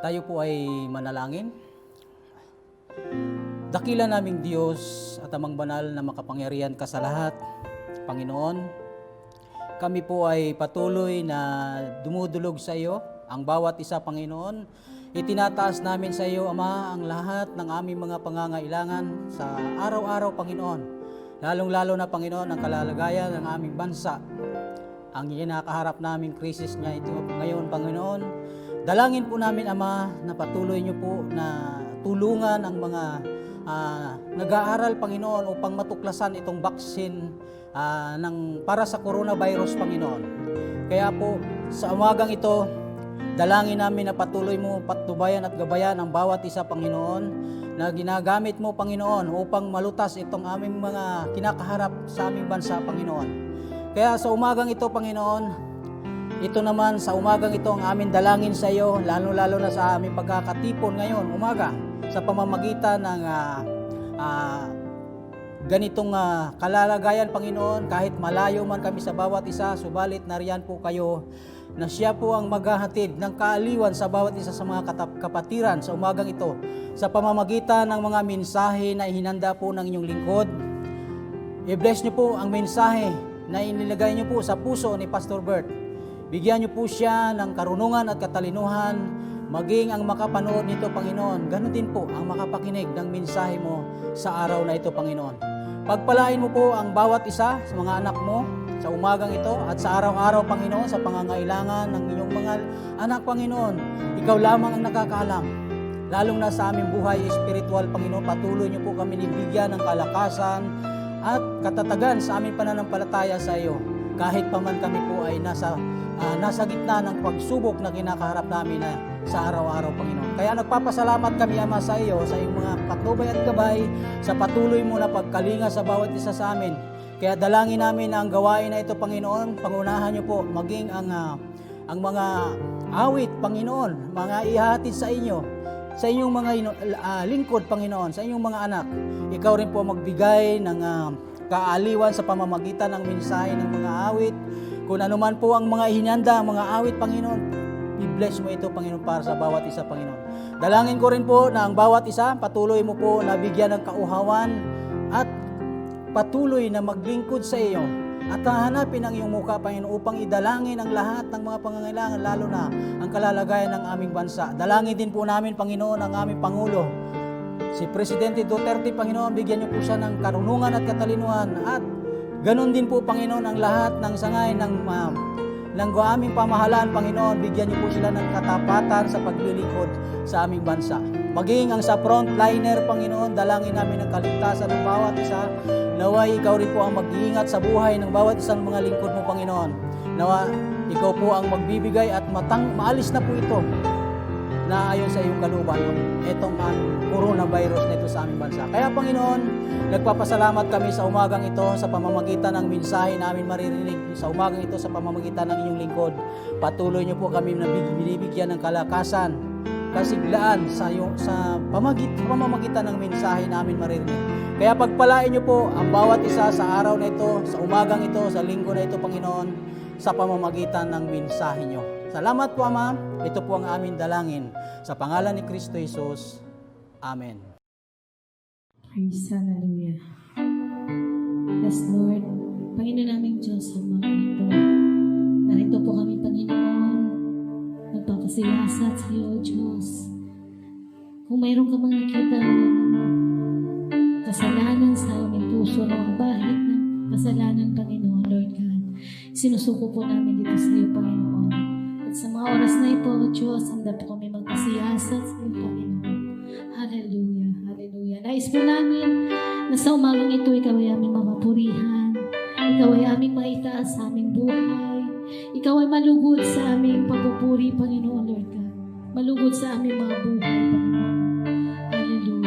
Tayo po ay manalangin. Dakila naming Diyos at Amang Banal na makapangyarihan ka sa lahat, Panginoon. Kami po ay patuloy na dumudulog sa iyo, ang bawat isa, Panginoon. Itinataas namin sa iyo, Ama, ang lahat ng aming mga pangangailangan sa araw-araw, Panginoon. Lalong-lalo na, Panginoon, ang kalalagayan ng aming bansa. Ang kinakaharap naming krisis niya ito ngayon, Panginoon. Dalangin po namin, Ama, na patuloy niyo po na tulungan ang mga nag-aaral, Panginoon, upang matuklasan itong vaccine para sa coronavirus, Panginoon. Kaya po, sa umagang ito, dalangin namin na patuloy mo patnubayan at gabayan ang bawat isa, Panginoon, na ginagamit mo, Panginoon, upang malutas itong aming mga kinakaharap sa aming bansa, Panginoon. Kaya sa umagang ito, Panginoon, ito naman sa umagang ito ang aming dalangin sa iyo, lalo-lalo na sa aming pagkakatipon ngayon, umaga, sa pamamagitan ng ganitong kalalagayan, Panginoon. Kahit malayo man kami sa bawat isa, subalit nariyan po kayo na siya po ang maghahatid ng kaaliwan sa bawat isa sa mga kapatiran sa umagang ito, sa pamamagitan ng mga mensahe na ihinanda po ng inyong lingkod. I-bless niyo po ang mensahe na inilagay niyo po sa puso ni Pastor Bert. Bigyan niyo po siya ng karunungan at katalinuhan, maging ang makapanood nito, Panginoon. Ganon din po ang makapakinig ng mensahe mo sa araw na ito, Panginoon. Pagpalain mo po ang bawat isa sa mga anak mo sa umagang ito at sa araw-araw, Panginoon, sa pangangailangan ng inyong mga anak, Panginoon. Ikaw lamang ang nakakaalam. Lalong na sa aming buhay espiritual, Panginoon, patuloy niyo po kami nibigyan ng kalakasan at katatagan sa aming pananampalataya sa iyo. Kahit pa man kami po ay nasa gitna ng pagsubok na kinakaharap namin sa araw-araw, Panginoon. Kaya nagpapasalamat kami, Ama, sa iyo, sa iyong mga patnubay at gabay, sa patuloy mo na pagkalinga sa bawat isa sa amin. Kaya dalangin namin na ang gawain na ito, Panginoon, pangunahan niyo po, maging ang mga awit, Panginoon, mga ihatid sa inyo, sa inyong mga lingkod, Panginoon, sa inyong mga anak. Ikaw rin po magbigay ng kaaliwan sa pamamagitan ng mensahe ng mga awit. Kung ano man po ang mga hinanda, mga awit, Panginoon, i-bless mo ito, Panginoon, para sa bawat isa, Panginoon. Dalangin ko rin po na ang bawat isa, patuloy mo po na bigyan ng kauhawan at patuloy na maglingkod sa iyo at hahanapin ang iyong mukha, Panginoon, upang idalangin ang lahat ng mga pangangailangan, lalo na ang kalalagayan ng aming bansa. Dalangin din po namin, Panginoon, ang aming Pangulo, si Presidente Duterte, Panginoon. Bigyan niyo po siya ng karunungan at katalinuhan at ganon din po, Panginoon, ang lahat ng sangay ng aming pamahalaan, Panginoon. Bigyan niyo po sila ng katapatan sa paglilingkod sa aming bansa. Maging ang sa frontliner, Panginoon, dalangin namin ang kaligtasan ng bawat isa. Naway ikaw rin po ang mag-iingat sa buhay ng bawat isang mga lingkod mo, Panginoon. Nawa ikaw po ang magbibigay at maalis na po ito na ayon sa iyong kalooban itong coronavirus na ito sa aming bansa. Kaya, Panginoon, nagpapasalamat kami sa umagang ito sa pamamagitan ng mensahe namin maririnig sa umagang ito sa pamamagitan ng inyong lingkod. Patuloy niyo po kami na binibigyan ng kalakasan, kasiglaan sa pamamagitan ng mensahe namin maririnig. Kaya pagpalain niyo po ang bawat isa sa araw na ito, sa umagang ito, sa linggo na ito, Panginoon, sa pamamagitan ng mensahe niyo. Salamat po, Ama. Ito po ang aming dalangin. Sa pangalan ni Kristo Jesus. Amen. Praise Hallelujah. Yes, Lord. Panginoon naming Diyos, sa mga ito. Narito po kami, Panginoon. Nagpapasiyasat sa iyo, Diyos. Kung mayroon ka mang nakita kasalanan sa aming puso ng bahid ng kasalanan, Panginoon, Lord God, sinusuko po namin dito sa iyo, Panginoon. At sa mga oras na ito, Diyos, handa po kami magpasiyasat sa iyo, Panginoon. Hallelujah, hallelujah. Nais po namin na sa umagang ito, ikaw ay aming mapapurihan. Ikaw ay aming maitaas sa aming buhay. Ikaw ay malugod sa aming pagpupuri, Panginoon, Lord God. Malugod sa aming mga buhay, Panginoon. Hallelujah.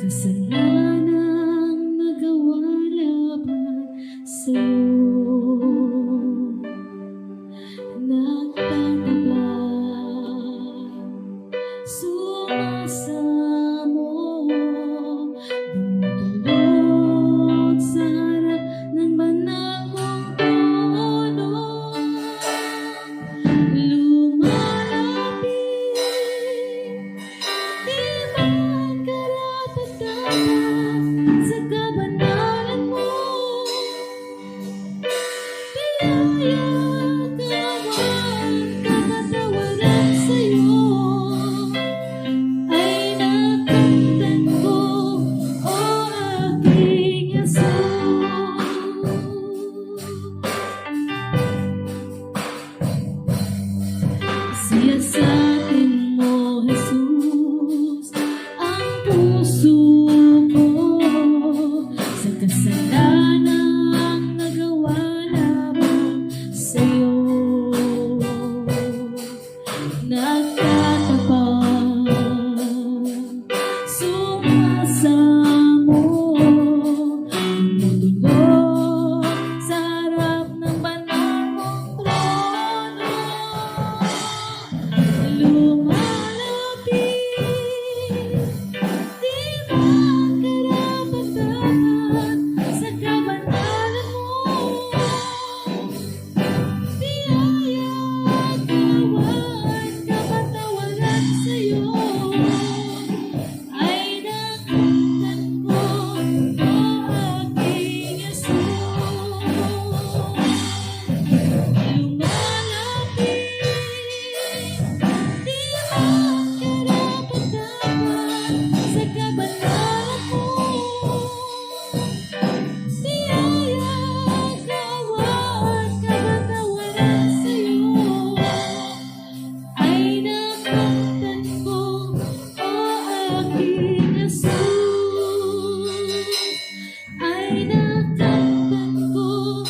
Kasalanan nagawa laban sa'yo. Wala nang nagawa lamang sa'yo. Nagtatapat, sumasamo, tumutulog sa harap ng banal mong trono. Lumalapit, di magkarapat-dapat sa kabanalan mo. Biyaya, kawan, kapatawaran sa'yo ay nakita ko, o aking Jesus. Lumalapit, di magkarapat-dapat sa kabanalan mo. Biyaya, kawan, kapatawaran sa'yo ay nakamtan ko, o aking Jesus. Ay nakamtan ko,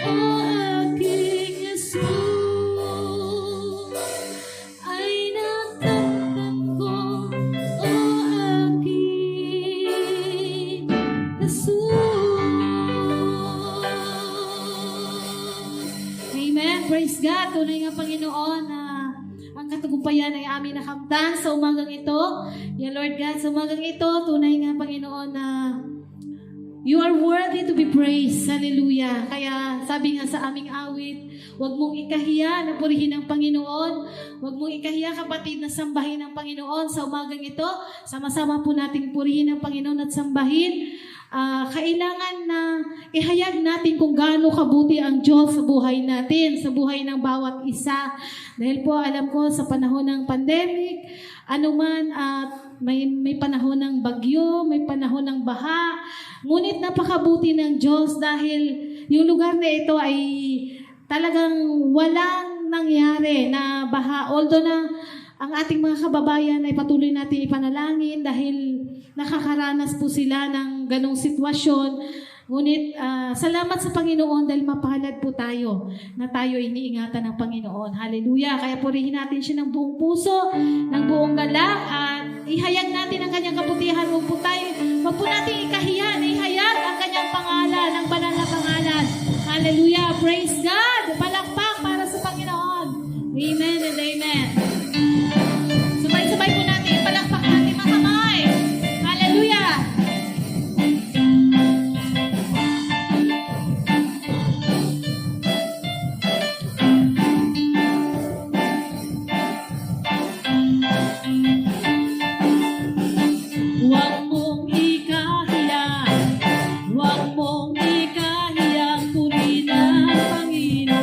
o aking Jesus. Ay nakamtan ko, o aking Jesus. Amen. Praise God. Tunay nga Panginoon na ang katagumpayan ay aming nakamtan sa umagang ito. Yeah, Lord God, sa umagang ito, tunay nga Panginoon na You are worthy to be praised. Hallelujah. Kaya sabi nga sa aming awit, huwag mong ikahiya na purihin ang Panginoon. Huwag mong ikahiya, kapatid, na sambahin ang Panginoon sa umagang ito. Sama-sama po nating purihin ang Panginoon at sambahin. Kailangan na ihayag natin kung gaano kabuti ang Diyos sa buhay natin, sa buhay ng bawat isa. Dahil po alam ko sa panahon ng pandemic, anuman at may panahon ng bagyo, may panahon ng baha, ngunit napakabuti ng Diyos dahil yung lugar na ito ay talagang walang nangyari na baha. Although na ang ating mga kababayan ay patuloy natin ipanalangin dahil nakakaranas po sila ng ganong sitwasyon. Ngunit salamat sa Panginoon dahil mapalad po tayo na tayo iniingatan ng Panginoon. Hallelujah! Kaya purihin natin siya ng buong puso, ng buong galak, at ihayag natin ang kanyang kabutihan. Huwag po natin ikahiyan, ihayag ang kanyang pangalan, ang banal na pangalan. Hallelujah! Praise God! Palakpak para sa Panginoon. Amen and amen. Sabay-sabay po natin ipalakpak natin mga kamay. Hallelujah! Huwag mong ikahiya, huwag mong ikahiya, purihin ang Panginoon.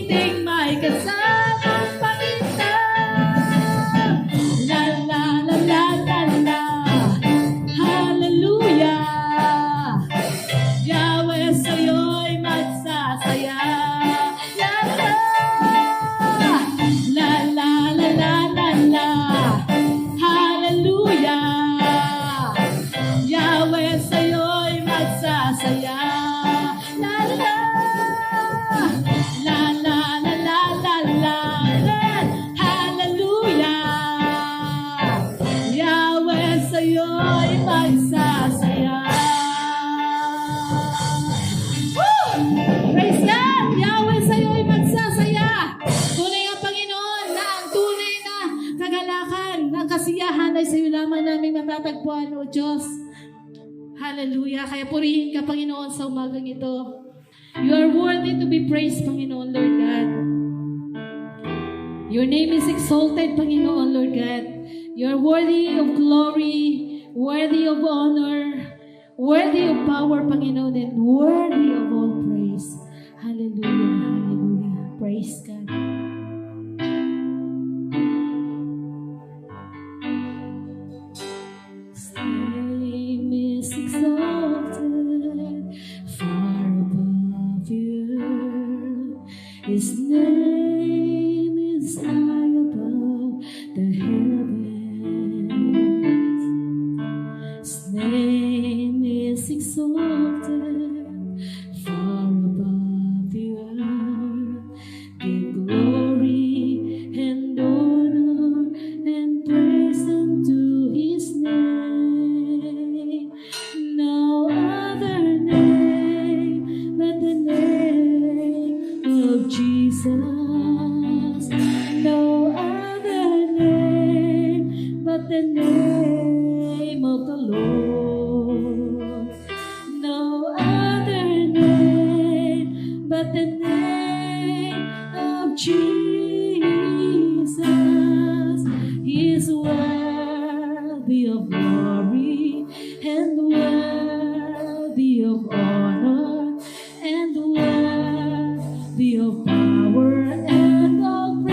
awiting may kasamang pakinta. La la la la la la, hallelujah. Yahweh, sa'yo'y magsasaya. La la la la la la la la, hallelujah. Yahweh, sa'yo'y magsasaya. La la la la la la la la, hallelujah. Yahweh, sa'yo'y magsasaya. Woo! Praise God! Yahweh, sa'yo'y magsasaya. Tunay ang Panginoon na ang tunay na kagalakan, ng kasiyahan ay sa'yo lamang namin matatagpuan, O Diyos. Hallelujah. Kaya purihin ka, Panginoon, sa umagang ito. You are worthy to be praised, Panginoon, Lord God. Your name is exalted, Panginoon, Lord God. You are worthy of glory, worthy of honor, worthy of power, Panginoon, and worthy of all praise. Hallelujah, hallelujah. Praise God. His name is exalted far above the earth. His name is high above the heavens. His name is exalted far above the earth. Give glory and honor and praise unto His name. No other name but the name of Jesus. No other name but the name of the Lord. No other name but the name of Jesus. He is worthy of glory and worthy of honor and worthy of power and of praise.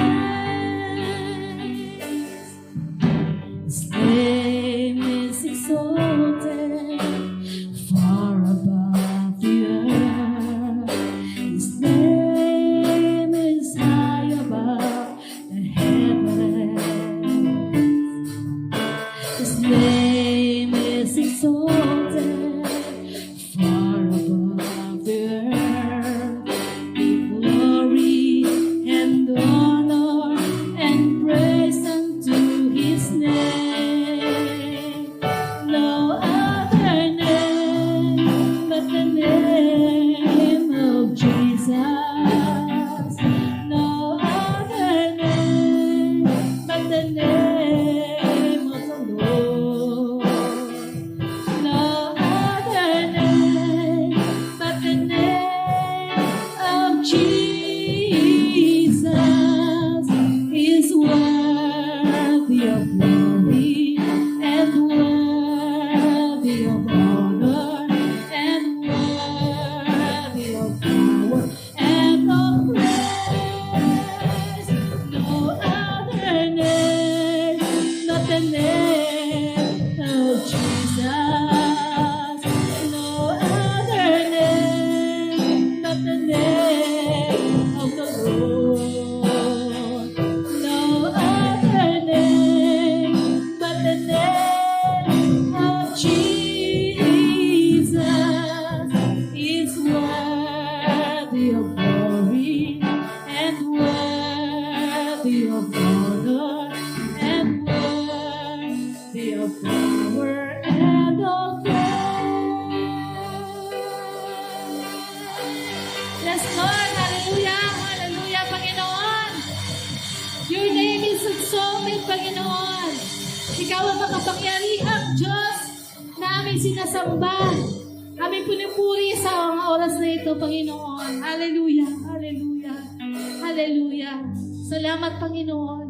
His name is exalted far above the earth. His name is high above the heavens. His name is exalted far above the earth. Give glory and honor and praise unto His name. No other name but the name of Jesus. No other name but the name of the Lord. No other name but the name of Jesus is worthy of glory and worthy of honor and worthy of power and of praise. No other name but the name of Jesus. No other name but the name of the Lord. No other name but the name of Jesus is worthy of glory and worthy of honor and worthy of power and of praise. Yes, Lord. Hallelujah. Hallelujah, Panginoon. Your name is exalted, Panginoon. Ikaw ang makapangyarihang Diyos na aming sinasamba. Aming pinupuri sa mga oras na ito, Panginoon. Hallelujah. Hallelujah. Hallelujah. Salamat, Panginoon.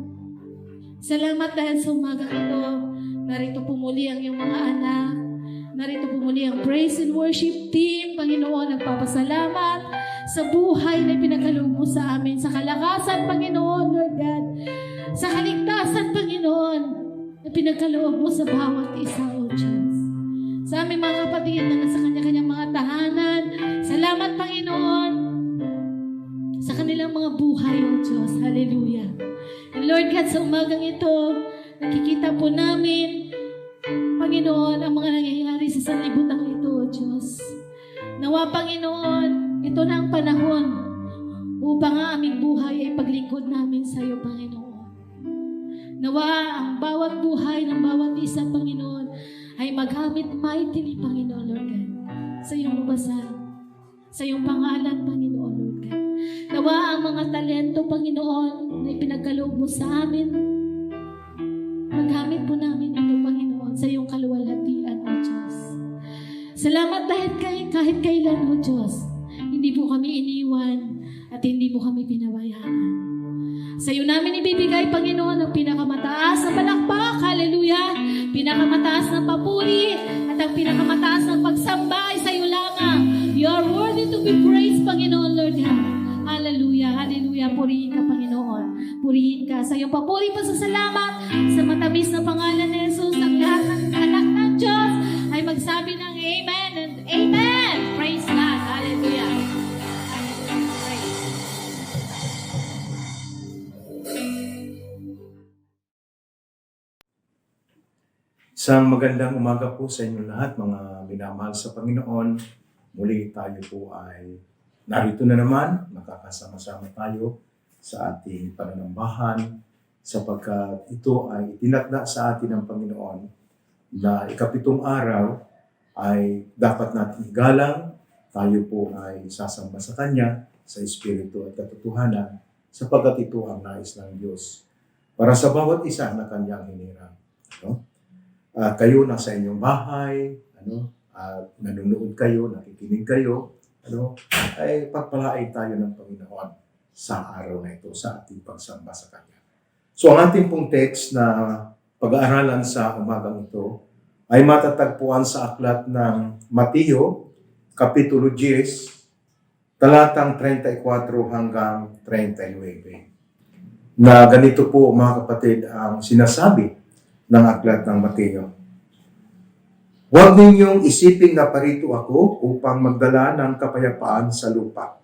Salamat dahil sa umaga ito. Narito pumuli ang iyong mga anak. Narito pumuli ang praise and worship team. Panginoon, nagpapasalamat sa buhay na pinagkaloob mo sa amin sa kaligtasan, Panginoon, Lord God. Sa kaligtasan, Panginoon, na pinagkaloob mo sa bawat isa, O Diyos. Sa aming mga kapatid na nasa kanya-kanyang mga tahanan, salamat, Panginoon, sa kanilang mga buhay, O Diyos. Hallelujah. And Lord God, sa umagang ito, nakikita po namin, Panginoon, ang mga nangyayari sa sanlibutan ito, O Diyos. Nawa, Panginoon, ito na ang panahon upang ang aming buhay ay paglingkod namin sa iyo, Panginoon. Nawa, ang bawat buhay ng bawat isa, Panginoon, ay maghamit mightily, Panginoon, Lord God, sa iyong lubasan, sa iyong pangalan, Panginoon, Lord God. Nawa, ang mga talento, Panginoon, na ipinagkaloob mo sa amin, maghamit po namin ito, Panginoon, sa iyong kaluwalhatian, O Diyos. Salamat dahil kahit kailan, O Diyos, hindi po kami iniwan at hindi mo kami pinabayaan. Sa iyo namin ibibigay, Panginoon, ang pinakamataas na palakpak, hallelujah, pinakamataas na papuri, at ang pinakamataas na pagsamba ay sa iyo lamang. You are worthy to be praised, Panginoon, Lord God. Hallelujah, hallelujah, purihin ka, Panginoon. Purihin ka. Sa iyong papuri, pasasalamat sa matamis na pangalan ni Jesus, ang lahat ng anak ng Diyos ay magsabi ng Amen and Amen. Praise God. Hallelujah. Isang magandang umaga po sa inyo lahat, mga minamahal sa Panginoon. Muli tayo po ay narito na naman, nakakasama-sama tayo sa ating pananambahan sapagkat ito ay itinakda sa atin ng Panginoon na ikapitong araw ay dapat natin igalang. Tayo po ay sasamba sa Kanya sa Espiritu at katotohanan sapagkat ito ang nais ng Diyos para sa bawat isa na Kanyang hinirang. No? Kayo nasa inyong bahay, at nanonood kayo, nakikinig kayo, ay pagpalain tayo ng Panginoon sa araw na ito, sa ating pagsamba sa Kanya. So ang ating pong text na pag-aaralan sa umagang ito ay matatagpuan sa aklat ng Mateo, Kapitulo 10, talatang 34 hanggang 39. Na ganito po, mga kapatid, ang sinasabi ng aklat ng Mateo. Huwag ninyong isiping na parito ako upang magdala ng kapayapaan sa lupa.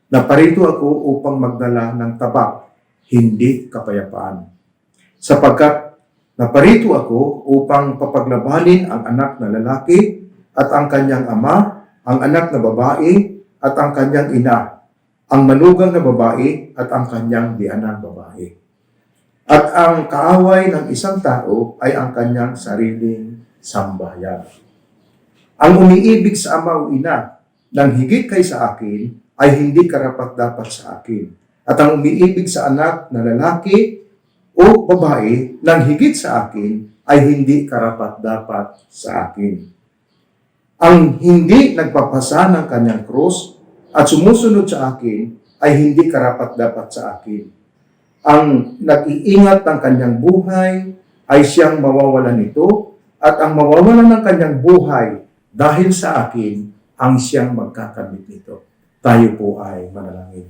Naparito ako upang magdala ng tabak, hindi kapayapaan. Sapagkat naparito ako upang papaglabanin ang anak na lalaki at ang kanyang ama, ang anak na babae at ang kanyang ina, ang manugang na babae at ang kanyang dianang babae. At ang kaaway ng isang tao ay ang kanyang sariling sambahayan. Ang umiibig sa ama o ina ng higit kay sa akin ay hindi karapat-dapat sa akin. At ang umiibig sa anak na lalaki o babae ng higit sa akin ay hindi karapat-dapat sa akin. Ang hindi nagpapasa ng kanyang krus at sumusunod sa akin ay hindi karapat-dapat sa akin. Ang nag-iingat ng kanyang buhay ay siyang mawawalan nito, at ang mawawalan ng kanyang buhay dahil sa akin ang siyang magkakamit nito. Tayo po ay manalangin.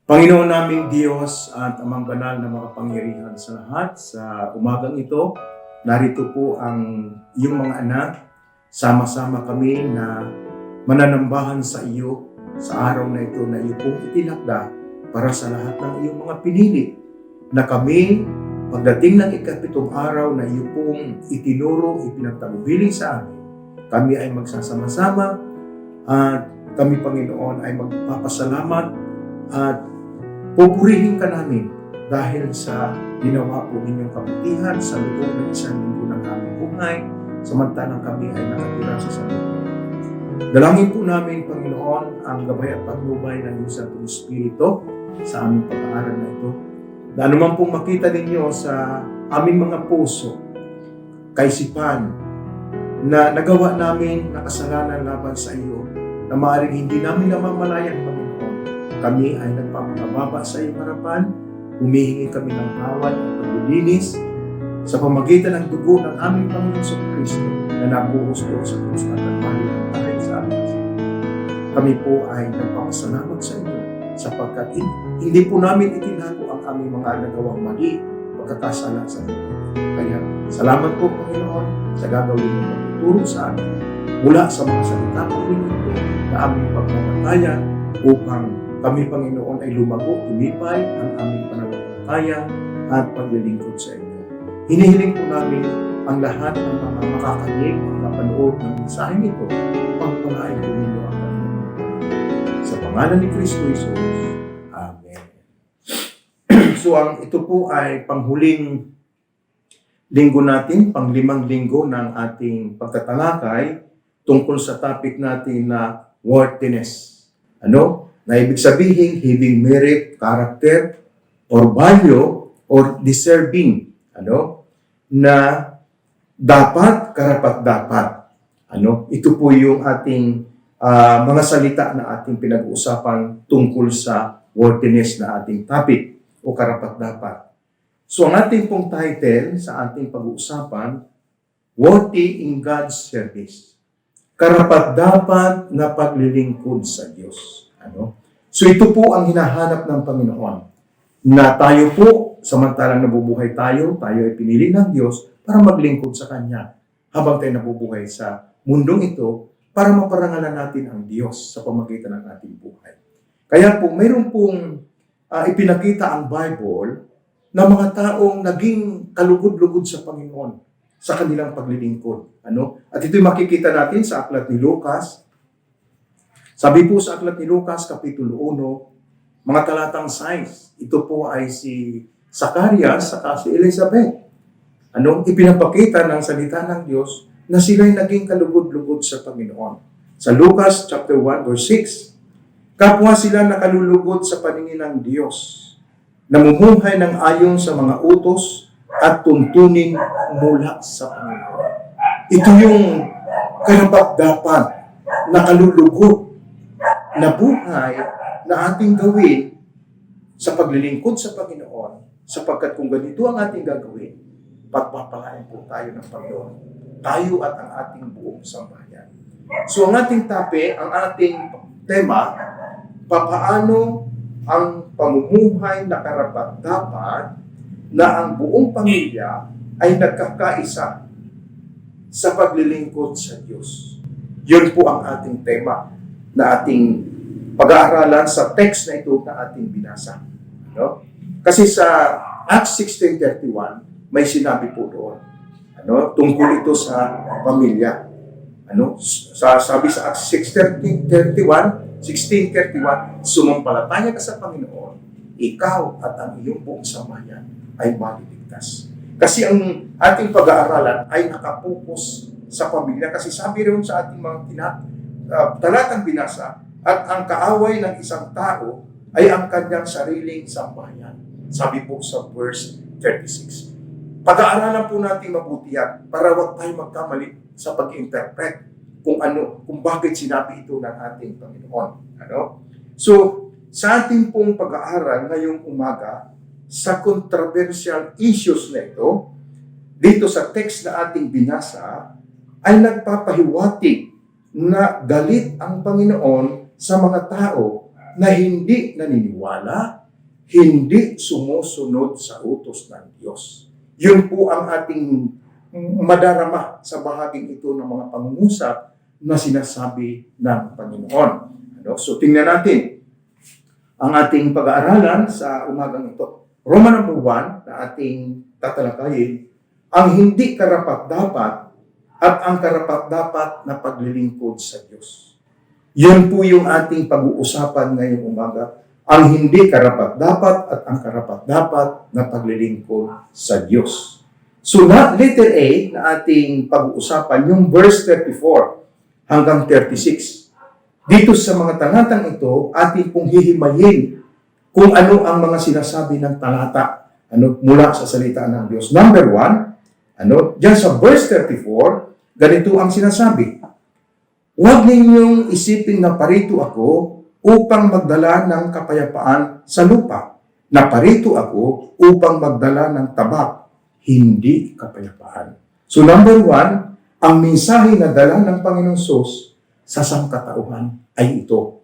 Panginoon naming Diyos at Amang Banal na makapangyarihan sa lahat, sa umagang ito, narito po ang iyong mga anak. Sama-sama kami na mananambahan sa iyo sa araw na ito na iyo pong itinakda para sa lahat ng iyong mga pinili, na kami, pagdating ng ikapitong araw na iyo pong itinuro, ipinagtagubilin sa amin, kami ay magsasama-sama at kami, Panginoon, ay magpapasalamat at pupurihin ka namin dahil sa ginawa po ninyong kabutihan sa loob ng isang linggo ng aming buhay, samantalang kami ay nakatira sa sanlibutan. Dalangin po namin, Panginoon, ang gabay at patnubay ng iyong Santong Espiritu sa aming pag-aaral na ito. Na anuman pong makita ninyo sa aming mga puso, kaisipan, na nagawa namin na kasalanan laban sa iyo, na maaaring hindi namin namamalayan, Panginoon, kami ay nagpapakababa sa iyong harapan, humihingi kami ng tawad at paglilinis sa pamagitan ng dugo ng aming Panginoon sa Kristo na nabuhos doon sa krus at nagpahit ng tayo sa amin. Kami po ay nagpapasalamat sa inyo sapagkat hindi po namin itinago ang aming mga nagawang mali, pagkakasala sa Panginoon. Kaya salamat po, Panginoon, sa gagawin mo pagtuturo sa amin mula sa mga salita po ninyo na aming pagmamatayan upang kami, Panginoon, ay lumago, tumipay ang aming pananampalataya at paglilingkod sa inyo. Hinihiling po namin ang lahat ng mga makakanig, makapanood ng mensaheng ito, pagpalain po ninyo ang Panginoon. Sa pangalan ni Kristo Jesus, Amen. So, ito po ay panghuling linggo natin, pang-5 linggo ng ating pagtatalakay tungkol sa topic natin na worthiness. Ano? Na ibig sabihin, having merit, character, or value, or deserving. Ano? Na dapat, karapat-dapat. Ano? Ito po yung ating mga salita na ating pinag-uusapan tungkol sa worthiness na ating topic o karapat-dapat. So, ang ating pong title sa ating pag-uusapan, Worthy in God's Service. Karapat-dapat na paglilingkod sa Diyos. Ano? So, ito po ang hinahanap ng Panginoon. Na tayo po, samantalang nabubuhay tayo ay pinili ng Diyos para maglingkod sa Kanya. Habang tayo nabubuhay sa mundong ito, para maparangalan natin ang Diyos sa pamagitan ng ating buhay. Kaya po, mayroon pong ipinakita ang Bible na mga taong naging kalugod-lugod sa Panginoon sa kanilang paglilingkod. Ano? At ito'y makikita natin sa aklat ni Lucas. Sabi po sa aklat ni Lucas, Kapitulo 1, mga talatang 6, ito po ay si Zacarias saka si Elizabeth. Ano? Ipinapakita ng salita ng Diyos na sila'y naging kalugod-lugod sa Panginoon. Sa Lucas chapter 1, verse 6, kapwa sila nakalulugod sa paningin ng Diyos, namumuhay ng ayon sa mga utos at tuntunin mula sa Panginoon. Ito yung karapat-dapat na kalulugod na buhay na ating gawin sa paglilingkod sa Panginoon, sapagkat kung ganito ang ating gagawin, pagpapalain po tayo ng Panginoon. Tayo at ang ating buong sambahayan. So ang ating ang ating tema, papaano ang pamumuhay na karapat-dapat na ang buong pamilya ay nagkakaisa sa paglilingkod sa Diyos. Yun po ang ating tema na ating pag-aaralan sa text na ito na ating binasa. No? Kasi sa Acts 16:31, may sinabi po doon. Ano? Tungkol ito sa pamilya. Ano? Sabi sa Acts 16:31, sumampalataya ka sa Panginoon, ikaw at ang iyong buong sambahayan ay maliligtas. Kasi ang ating pag-aaralan ay nakapokus sa pamilya. Kasi sabi rin sa ating mga talatang binasa, at ang kaaway ng isang tao ay ang kanyang sariling sambahayan. Sabi po sa verse 36. Pag-aaralan po natin mabuti yan para wag tayo magkamali sa pag-interpret kung bakit sinabi ito ng ating Panginoon. Ano? So, sa ating pong pag-aaral ngayong umaga, sa controversial issues na ito, dito sa text na ating binasa, ay nagpapahiwatig na galit ang Panginoon sa mga tao na hindi naniniwala, hindi sumusunod sa utos ng Diyos. Yun po ang ating madarama sa bahaging ito ng mga pangungusap na sinasabi ng Panginoon. So, tingnan natin ang ating pag-aaralan sa umagang ito. Roma number 1 na ating tatalakayin, ang hindi karapat-dapat at ang karapat-dapat na paglilingkod sa Diyos. Yan po yung ating pag-uusapan ngayong umaga, ang hindi karapat-dapat at ang karapat-dapat na paglilingkod sa Diyos. So, letter A na ating pag-uusapan, yung verse 34 hanggang 36. Dito sa mga talatang ito, ating pong hihimayin kung ano ang mga sinasabi ng talata mula sa salita ng Diyos. Number 1, diyan sa verse 34, ganito ang sinasabi. Huwag ninyong isipin na parito ako upang magdala ng kapayapaan sa lupa, na parito ako upang magdala ng tabak, hindi kapayapaan. So number 1, ang mensahe na dala ng Panginoong Sus sa sangkatauhan ay ito.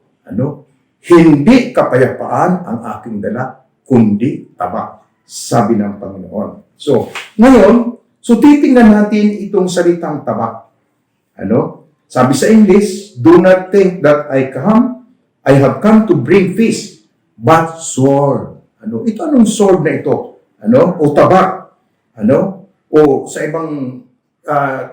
Hindi kapayapaan ang aking dala, kundi tabak, sabi ng Panginoon. So, ngayon, titingnan natin itong salitang tabak. Ano? Sabi sa English, do not think that I have come to bring peace, but sword. Ano? Ito anong sword na ito? Ano? O tabak. Ano? O sa ibang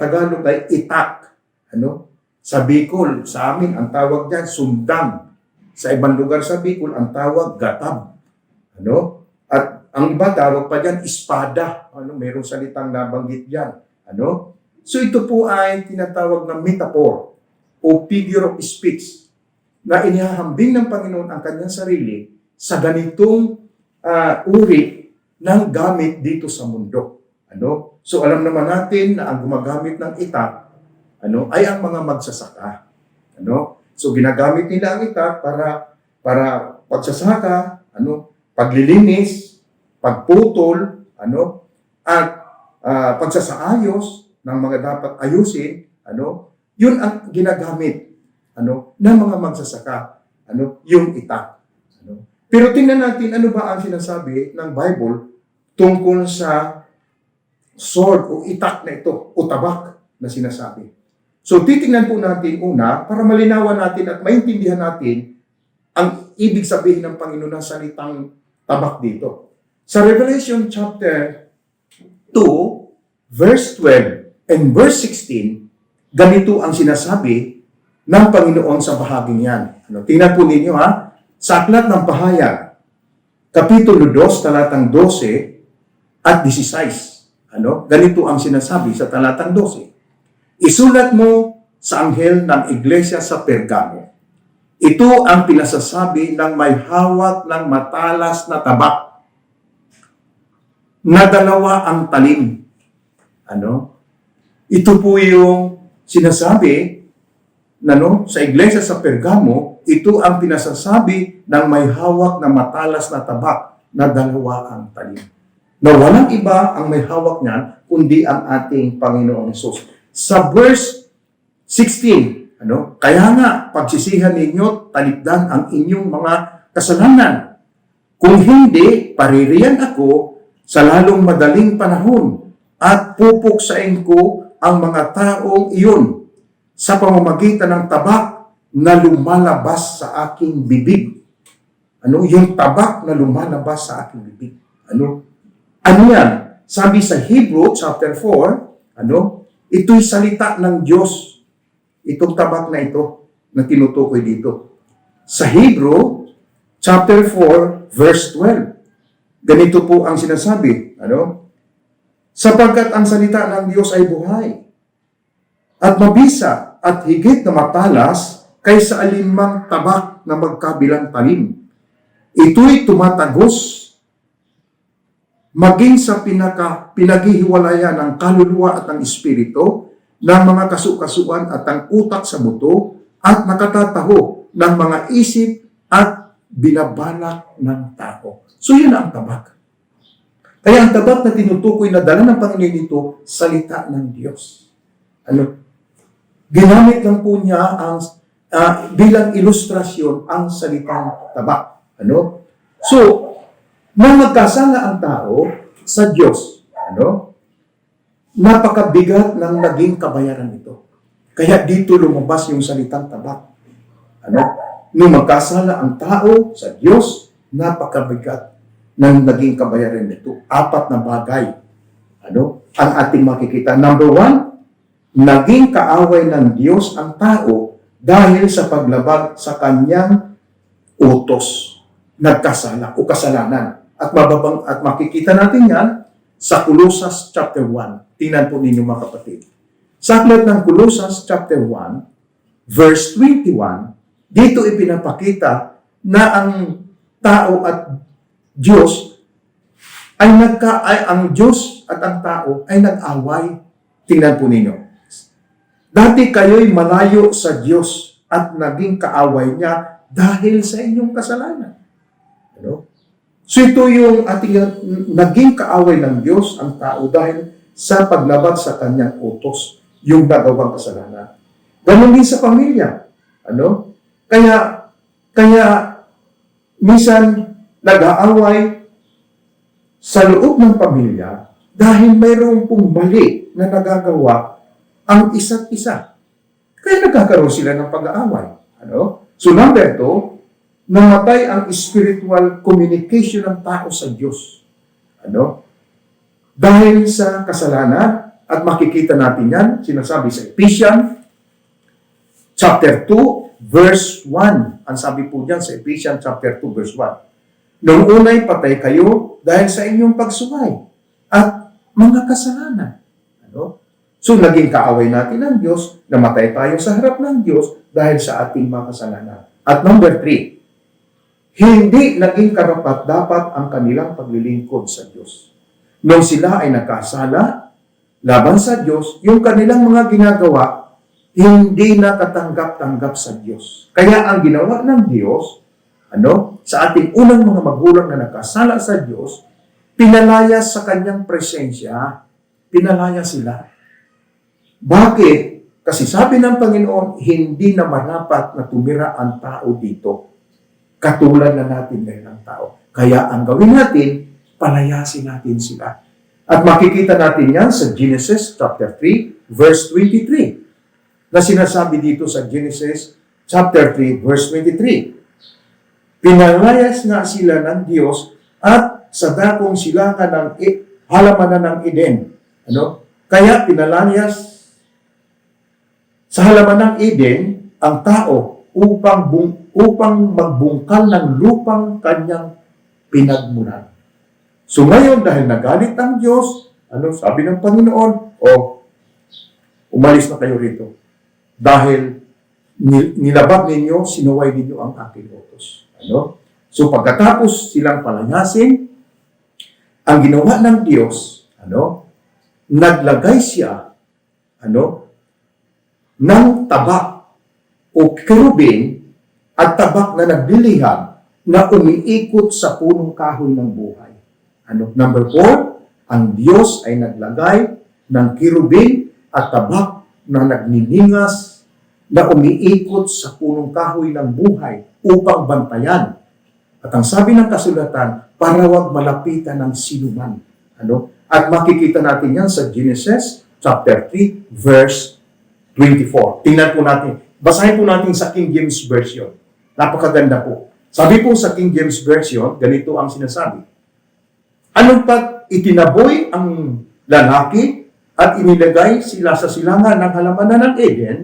Tagalog ay itak. Ano? Sa Bicol, sa amin, ang tawag dyan, sundang. Sa ibang lugar sa Bicol, ang tawag gatab. Ano? At ang iba tawag pa dyan, espada. Ano? Mayroong salitang nabanggit dyan. Ano? So ito po ay tinatawag na metaphor o figure of speech na inihahambing ng Panginoon ang kanyang sarili sa ganitong uri ng gamit dito sa mundo. Ano? So alam naman natin na ang gumagamit ng itak ay ang mga magsasaka. Ano? So ginagamit nila ang itak para pagsasaka, paglilinis, pagputol, at pagsasaayos ng mga dapat ayusin, yun ang ginagamit ng mga magsasaka, yung itak. Pero tingnan natin ano ba ang sinasabi ng Bible tungkol sa sword o itak na ito o tabak na sinasabi. So titingnan po natin una para malinawan natin at maintindihan natin ang ibig sabihin ng Panginoon ng salitang tabak dito. Sa Revelation chapter 2, verse 12 and verse 16, ganito ang sinasabi ng Panginoon sa bahaging yan. Tingnan po ninyo sa aklat ng Pahayag, Kapitulo 2, talatang 12 at 16. Ganito ang sinasabi sa talatang 12. Isulat mo sa anghel ng iglesia sa Pergamo. Ito ang pinasasabi ng may hawak ng matalas na tabak na dalawa ang talim. Ito po yung sinasabi sa iglesia sa Pergamo, ito ang pinasasabi ng may hawak na matalas na tabak na dalawa ang talim. Na walang iba ang may hawak niyan, kundi ang ating Panginoong Hesus. Sa verse 16, kaya nga, pagsisihan ninyo, talikdan ang inyong mga kasalanan. Kung hindi, paririyan ako sa lalong madaling panahon at pupuksain ko ang mga taong iyon sa pamamagitan ng tabak na lumalabas sa aking bibig. Yung tabak na lumalabas sa aking bibig. Ano yan? Sabi sa Hebrew chapter 4, ito'y salita ng Diyos. Itong tabak na ito na tinutukoy dito. Sa Hebrew chapter 4 verse 12. Ganito po ang sinasabi, sapagkat ang salita ng Diyos ay buhay at mabisa at higit na matalas kaysa alinmang tabak na magkabilang talim. Ito'y tumatagos maging sa pinaghihiwalayan ng kaluluwa at ng espiritu, ng mga kasukasuan at ang utak sa buto, at nakatataho ng mga isip at binabalak ng tao. So yun ang tabak. Kaya ang tabak na tinutukoy na dala ng Panginoon ito, salita ng Diyos. Ginamit lang po niya ang bilang ilustrasyon ang salitang tabak. So, nang magkasala ang tao sa Diyos, napakabigat ng naging kabayaran ito. Kaya dito lumabas yung salitang tabak. Nung magkasala ang tao sa Diyos, napakabigat ng naging kabayaran nito. 4 na bagay. Ang ating makikita. Number 1, naging kaaway ng Diyos ang tao dahil sa paglabag sa kanyang utos. Nagkasala o kasalanan. At makikita natin yan sa Colossus chapter 1. Tingnan po ninyo mga kapatid. Sa aklat ng Colossus chapter 1, verse 21, dito ipinapakita na ang tao at Diyos ang Diyos at ang tao ay nag-away. Tingnan po ninyo. Dati kayo'y malayo sa Diyos at naging kaaway niya dahil sa inyong kasalanan. So ito yung ating naging kaaway ng Diyos ang tao dahil sa paglabag sa kanyang utos, yung nagawang kasalanan. Ganon din sa pamilya. Kaya minsan nag-aaway sa loob ng pamilya dahil mayroon pong mali na nagagawa ang isa't isa. Kaya nagkakaroon sila ng pag-aaway. Ano? So number 2, namatay ang spiritual communication ng tao sa Diyos. Ano? Dahil sa kasalanan, at makikita natin yan, sinasabi sa Ephesians chapter 2, verse 1. Ang sabi po dyan sa Ephesians chapter 2, verse 1. Noong unay patay kayo dahil sa inyong pagsuway at mga kasalanan. Ano? So, naging kaaway natin ng Diyos, namatay tayo sa harap ng Diyos dahil sa ating mga kasalanan. At number 3, hindi naging karapat-dapat ang kanilang paglilingkod sa Diyos. Nung sila ay nagkasala laban sa Diyos, yung kanilang mga ginagawa, hindi nakatanggap-tanggap sa Diyos. Kaya ang ginawa ng Diyos, sa ating unang mga magulang na nagkasala sa Diyos, pinalaya sa kanyang presensya, pinalaya sila. Bakit? Kasi sabi ng Panginoon, hindi na marapat na tumira ang tao dito. Katulad na natin ngayon ang tao. Kaya ang gawin natin, palayasin natin sila. At makikita natin yan sa Genesis chapter 3, verse 23. Na sinasabi dito sa Genesis chapter 3, verse 23. Pinalayas nga sila ng Diyos at sa dakong silangan ng halamanan ng Eden. Kaya pinalayas sa halaman ng Eden ang tao upang magbungkal ng lupang kanyang pinagmulan. So ngayon, dahil nagalit ang Diyos, sabi ng Panginoon, umalis na kayo rito. Dahil nilabag ninyo, sinuway ninyo ang aking utos. So pagkatapos silang palayasin, ang ginawa ng Diyos, naglagay siya, ng tabak o kerubin at tabak na nagliliham na umiikot sa punong kahoy ng buhay. Number 4, ang Diyos ay naglagay ng kerubin at tabak na nagniningas na umiikot sa punong kahoy ng buhay upang bantayan. At ang sabi ng kasulatan, para wag malapitan ng sinuman. At makikita natin yan sa Genesis chapter 3, verse 24. Tingnan po natin. Basahin po natin sa King James Version. Napakaganda po. Sabi po sa King James Version, ganito ang sinasabi. Anong pat itinaboy ang lalaki at inilagay sila sa silangan ng halamanan ng Eden,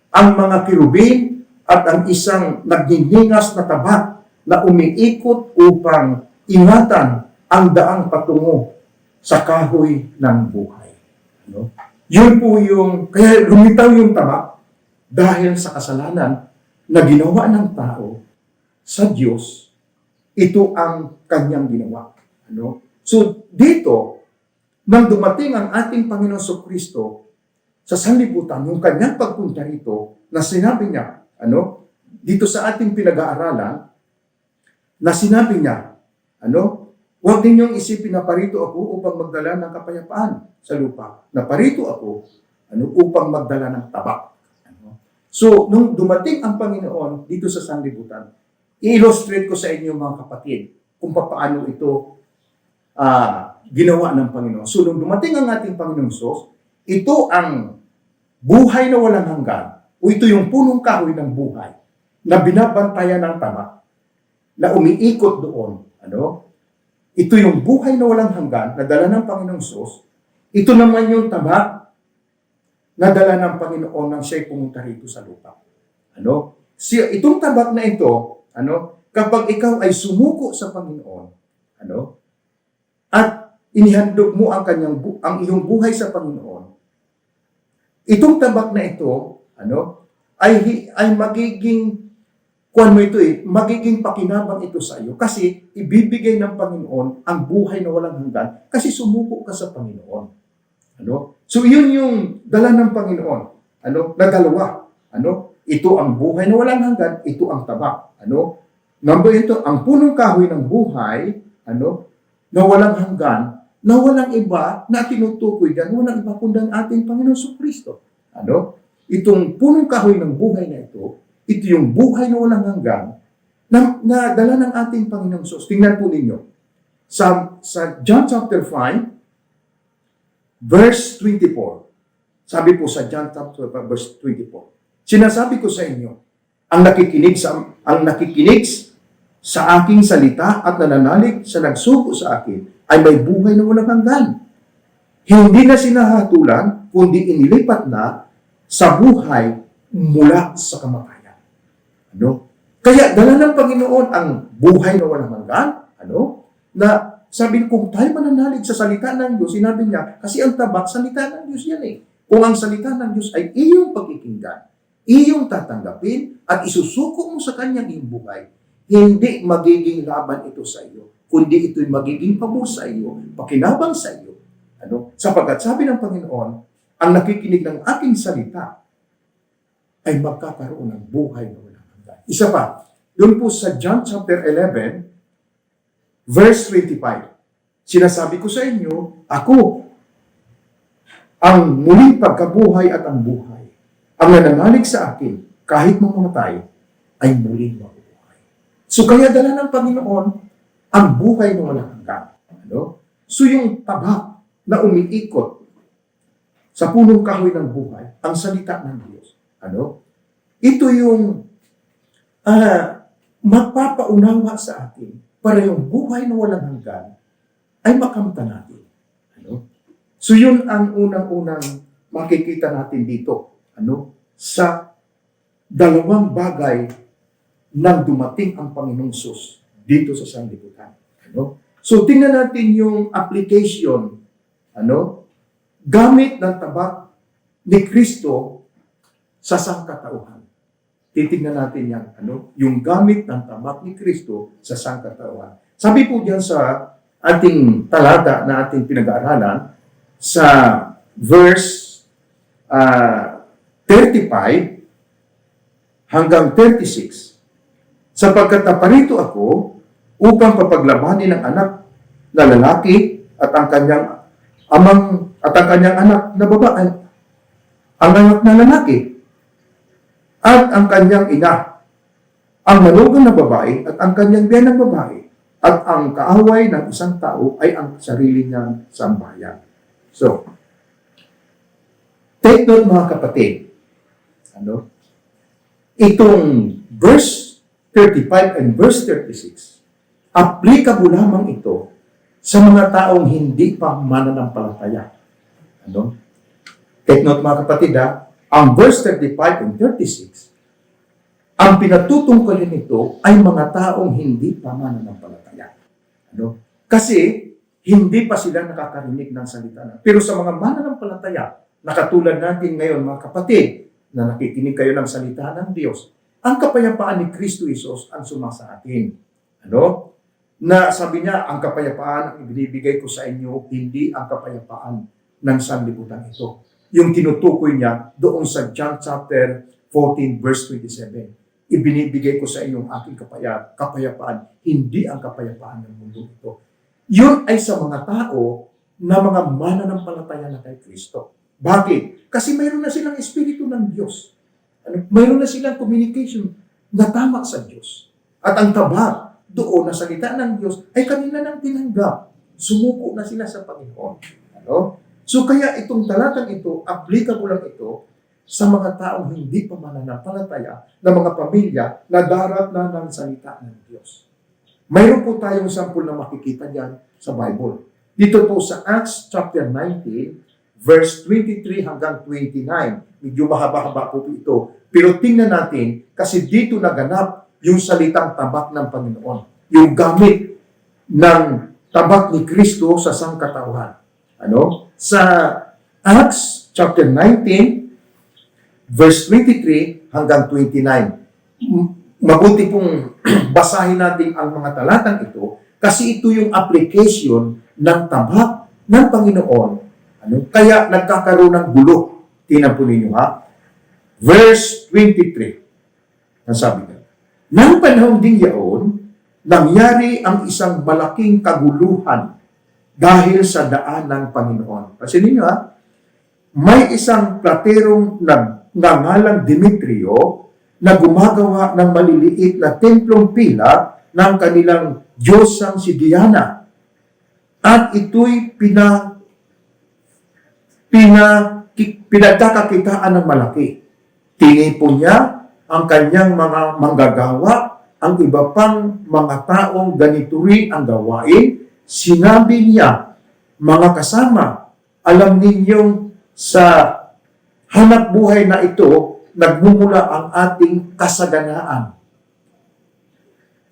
ang mga kerubin at ang isang nagningingas na tabak na umiikot upang ingatan ang daang patungo sa kahoy ng buhay. Yun po yung, kaya lumitaw yung tabak dahil sa kasalanan na ginawa ng tao sa Diyos, ito ang kanyang ginawa. So, dito, nang dumating ang ating Panginoon Jesucristo sa sanlibutan, yung kanyang pagpunta rito, na sinabi niya, dito sa ating pinag-aaralan, na sinabi niya, huwag ninyong isipin na parito ako upang magdala ng kapayapaan sa lupa. Na parito ako, upang magdala ng tabak. So, nung dumating ang Panginoon dito sa sanlibutan, i-illustrate ko sa inyo mga kapatid kung paano ito ginawa ng Panginoon. So, nung dumating ang ating Panginoon Sos, ito ang buhay na walang hanggan, o ito yung punong kahoy ng buhay na binabantayan ng tabak, na umiikot doon. Ito yung buhay na walang hanggan na dala ng Panginoong Sos. Ito naman yung tabak na dala ng Panginoon nang siya'y pumunta rito sa lupa. Itong tabak na ito, kapag ikaw ay sumuko sa Panginoon, at inihandog mo ang iyong buhay sa Panginoon, itong tabak na ito, ay magiging magiging pakinabang ito sa iyo kasi ibibigay ng Panginoon ang buhay na walang hanggan kasi sumuko ka sa Panginoon. So yun yung dala ng Panginoon. Na dalawa. Ito ang buhay na walang hanggan, ito ang tabak. Number ito, ang punong kahoy ng buhay, na walang hanggan, na walang iba na tinutukoy dyan, walang iba kundi ang ating Panginoon Jesucristo. Itong punong kahoy ng buhay na ito yung buhay na walang hanggan na dala ng ating Panginoong Sus. Tingnan po ninyo. Sa John chapter 5, verse 24. Sabi po sa John chapter 5, verse 24. Sinasabi ko sa inyo, ang nakikinig sa aking salita at nananalig sa nagsugo sa akin ay may buhay na walang hanggan. Hindi na sinahatulan, kundi inilipat na sa buhay mula sa kamatayan. Ano? Kaya dala ng Panginoon ang buhay na walang hanggan. Ano? Na sabi kung tayo mananalig sa salita ng Diyos, sinabi niya, kasi ang tabak, salita ng Diyos yan eh. Kung ang salita ng Diyos ay iyong pakikinggan, iyong tatanggapin, at isusuko mo sa kanyang iyong buhay, hindi magiging laban ito sa iyo, kundi ito'y magiging pabor sa iyo, pakinabang sa iyo. Ano? Sapagkat sabi ng Panginoon, ang nakikinig ng aking salita ay magkakaroon ng buhay na walang hanggan. Isa pa, doon po sa John chapter 11, verse 25, sinasabi ko sa inyo, ako ang muling pagkabuhay at ang buhay. Ang nananalig sa akin, kahit mamamatay, ay muling mabubuhay. So kaya dala ng Panginoon ang buhay na walang hanggan. Ano? So yung tabak na umiikot sa punong kahoy ng buhay, ang salita ng Diyos. Ano? Ito yung magpapaunawa sa atin para yung buhay na walang hanggan ay makamta natin. Ano? So yun ang unang-unang makikita natin dito. Ano? Sa dalawang bagay nang dumating ang Panginoong Sus dito sa sanlibutan. Ano? So tingnan natin yung application, ano? Gamit ng tabak ni Kristo sa sangkatauhan. Titingnan natin yan, ano? Yung gamit ng tabak ni Kristo sa sangkatauhan. Sabi po diyan sa ating talata na ating pinag-aaralan sa verse 35 hanggang 36. Sapagkat naparito ako upang papaglabanin ang anak na lalaki at ang kanyang anak na babae, ang anak na lalaki at ang kanyang ina, ang manugang na babae at ang kanyang biyanang babae, at ang kaaway ng isang tao ay ang sarili niyang sambahayan. So, take note mga kapatid, ano? Itong verse 35 and verse 36, applicable lamang ito sa mga taong hindi pa mananampalataya. Ano? Take note mga kapatid ang verse 35 and 36, ang pinatutungkulin nito ay mga taong hindi pa mananampalataya. Ano? Kasi hindi pa sila nakakarinig ng salita na. Pero sa mga mananampalataya, na katulad natin ngayon mga kapatid, na nakikinig kayo ng salita ng Diyos, ang kapayapaan ni Kristo Jesus ang sumasa atin. Ano? Na sabi niya, ang kapayapaan ang ibinibigay ko sa inyo, hindi ang kapayapaan ng sanlibutan ito. Yung tinutukoy niya doon sa John chapter 14 verse 27. Ibinibigay ko sa inyong aking kapayapaan, hindi ang kapayapaan ng mundo ito. Yun ay sa mga tao na mga mananampalataya na kay Kristo. Bakit? Kasi mayroon na silang Espiritu ng Diyos. Mayroon na silang communication na tama sa Diyos. At ang tabak doon na salita ng Diyos ay kanina nang tinanggap. Sumuko na sila sa Panginoon. Ano? So kaya itong talatang ito, applicable lang ito sa mga taong hindi pa mananampalataya na mga pamilya na darat na ng salita ng Diyos. Mayroon po tayong sample na makikita diyan sa Bible. Dito po sa Acts chapter 19, verse 23 hanggang 29. Medyo mahaba-haba po ito. Pero tingnan natin, kasi dito naganap yung salitang tabak ng Panginoon. Yung gamit ng tabak ni Kristo sa sangkatauhan. Ano? Sa Acts chapter 19, verse 23 hanggang 29. Mabuti pong basahin natin ang mga talatang ito kasi ito yung application ng tabak ng Panginoon. Ano? Kaya nagkakaroon ng gulo. Tingnan po ninyo ha. Verse 23. Nasabi niya, nang panahon ding yaon, nangyari ang isang malaking kaguluhan dahil sa daan ng Panginoon. Kasi ninyo may isang platerong nangalang Demetrio na gumagawa ng maliliit na templong pilar ng kanilang Diyosang si Diana. At ito'y pinagkakakitaan ng malaki. Tinipon niya ang kanyang mga manggagawa, ang iba pang mga taong ganito rin ang gawain. Sinabi niya, mga kasama, alam ninyong sa hanap buhay na ito, nagmumula ang ating kasaganaan.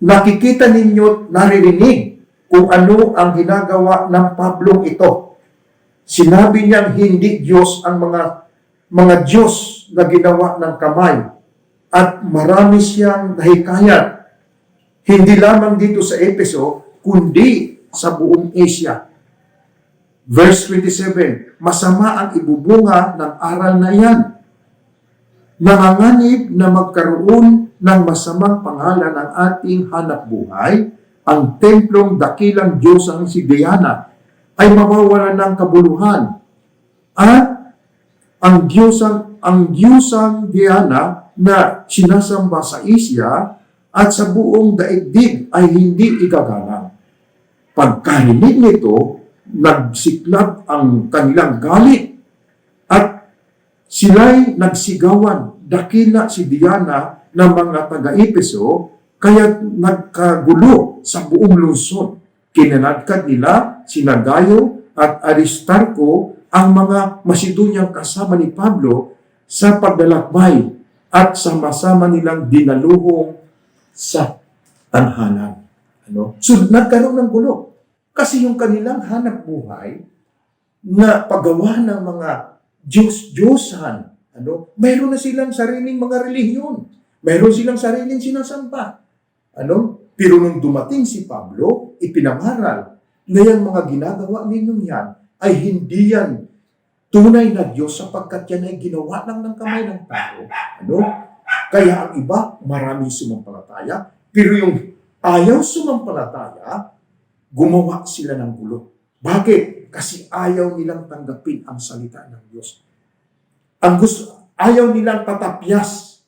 Nakikita ninyo, naririnig kung ano ang ginagawa ng Pablong ito. Sinabi niyang hindi Diyos ang mga Diyos na ginawa ng kamay at marami siyang nahikayat. Hindi lamang dito sa Efeso, kundi sa buong Asia. Verse 27, masama ang ibubunga ng aral na yan. Nanganganib na magkaroon ng masamang pangalan ng ating hanap buhay, ang templong dakilang Diyosang si Diana ay mawawalan ng kabuluhan. At ang Diyosang Diana na sinasamba sa Asia at sa buong daigdig ay hindi igagalang. Pagkarinig nito, nagsiklab ang kanilang galit at sila'y nagsigawan, dakila si Diana ng mga taga-Epeso, kaya nagkagulo sa buong lungsod. Kinanadkad nila sina Gayo at Aristarco, ang mga Masidonyang kasama ni Pablo, sa paglalakbay at sama-sama nilang dinaluhong sa tanhanan. So, nagkaroon ng gulo. Kasi yung kanilang hanap buhay na paggawa ng mga Diyos-Diyosan, mayroon na silang sariling mga relihiyon. Mayroon silang sariling sinasamba. Pero nung dumating si Pablo, ipinangaral na yung mga ginagawa ninyong yan ay hindi yan tunay na Diyos sapagkat yan ay ginawa lang ng kamay ng tao. Kaya ang iba, maraming sumampalataya. Pero yung ayaw sumampalataya, gumawa sila ng gulo. Bakit? Kasi ayaw nilang tanggapin ang salita ng Diyos. Ayaw nilang tatapyas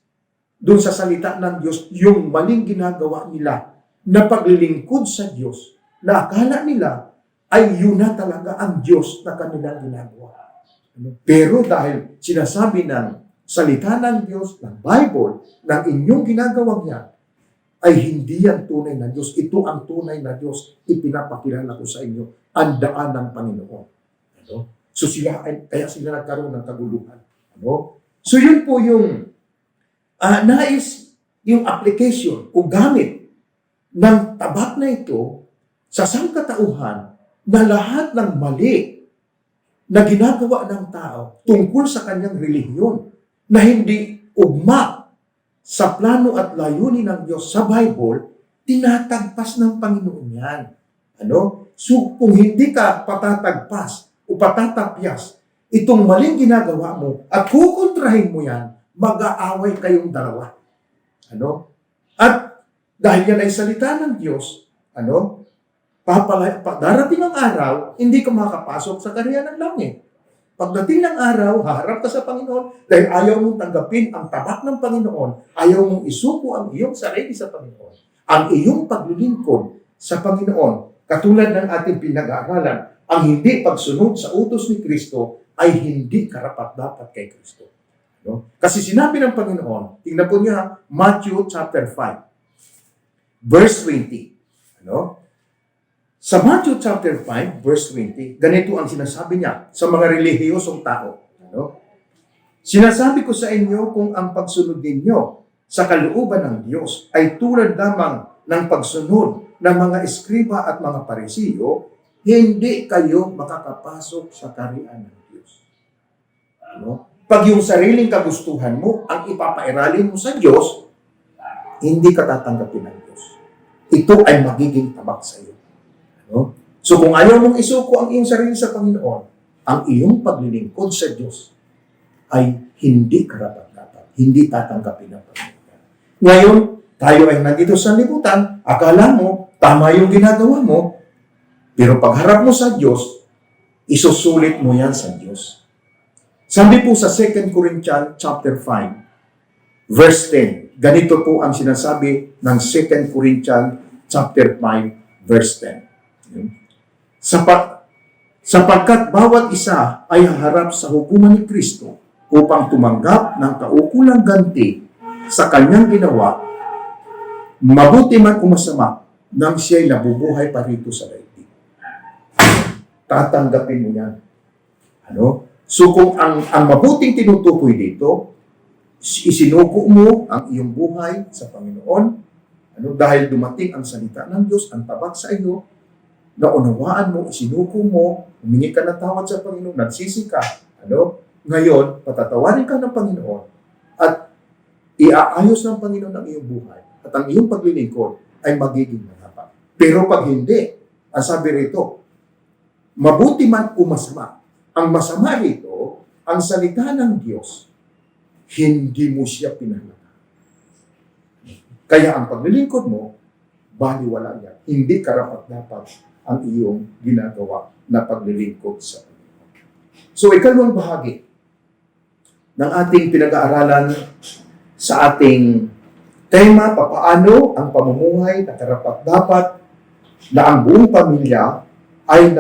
doon sa salita ng Diyos yung maling ginagawa nila na paglilingkod sa Diyos na akala nila ay yun na talaga ang Diyos na kanilang ginagawa. Pero dahil sinasabi ng salita ng Diyos, ng Bible, ng inyong ginagawang yan, ay hindi yan tunay na Diyos. Ito ang tunay na Diyos. Ipinapakilala ko sa inyo ang daan ng Panginoon. So kaya sila nagkaroon ng kaguluhan. So yun po yung nais yung application o gamit ng tabak na ito sa sangkatauhan na lahat ng mali na ginagawa ng tao tungkol sa kanyang relihiyon na hindi ugma sa plano at layunin ng Diyos sa Bible, tinatagpas ng Panginoon yan. So, kung hindi ka patatagpas o patatapyas itong maling ginagawa mo at kukontrahin mo yan, mag-aaway kayong dalawa. At dahil yan ay salita ng Diyos, darating ang araw, hindi ka makapasok sa kaharian ng langit. Pagdating ng araw, haharap ka sa Panginoon dahil ayaw mong tanggapin ang tabak ng Panginoon, ayaw mong isuko ang iyong sarili sa Panginoon. Ang iyong paglilingkod sa Panginoon, katulad ng ating pinag-aaralan, ang hindi pagsunod sa utos ni Kristo ay hindi karapat-dapat kay Kristo. Kasi sinabi ng Panginoon, tingnan po niyo Matthew chapter 5, verse 20. Sa Matthew chapter 5, verse 20, ganito ang sinasabi niya sa mga relihiyosong tao. Sinasabi ko sa inyo kung ang pagsunod ninyo sa kalooban ng Diyos ay tulad lamang ng pagsunod ng mga eskriba at mga parisiyo, hindi kayo makakapasok sa kaharian ng Diyos. Pag yung sariling kagustuhan mo, ang ipapairalin mo sa Diyos, hindi ka tatanggapin ng Diyos. Ito ay magiging tabak sa iyo. So kung ayaw mong isuko ang iyong sarili sa Panginoon, ang iyong paglilingkod sa Diyos ay hindi karapat-dapat, hindi tatanggapin ng Panginoon. Ngayon, tayo ay nandito sa libutan, akala mo, tama yung ginagawa mo, pero pagharap mo sa Diyos, isusulit mo yan sa Diyos. Sabi po sa 2 Corinthians chapter 5, verse 10. Ganito po ang sinasabi ng 2 Corinthians chapter 5, verse 10. Sapagkat bawat isa ay haharap sa hukuman ni Kristo upang tumanggap ng kaukulang ganti sa kanyang ginawa, mabuti man o masama, nang siya'y nabubuhay pa rito sa daigdig. Tatanggapin mo yan. So kung ang mabuting tinutukoy dito, isinuko mo ang iyong buhay sa Panginoon, dahil dumating ang salita ng Diyos, ang tabak sa iyo, naunawaan mo, isinuko mo, humingi ka ng tawad sa Panginoon, nagsisi ka, ngayon, patatawarin ka ng Panginoon at iaayos ng Panginoon ang iyong buhay at ang iyong paglilingkod ay magiging mahaba. Pero pag hindi, ang sabi rito, mabuti man o masama, ang masama rito, ang salita ng Diyos, hindi mo siya pinahalaga. Kaya ang paglilingkod mo, baliwala yan. Hindi karapat-dapat ang iyong ginagawa na paglilingkod sa Panginoon. So, ikalawang bahagi ng ating pinag-aaralan sa ating tema, papaano ang pamumuhay na karapat-dapat na ang buong pamilya ay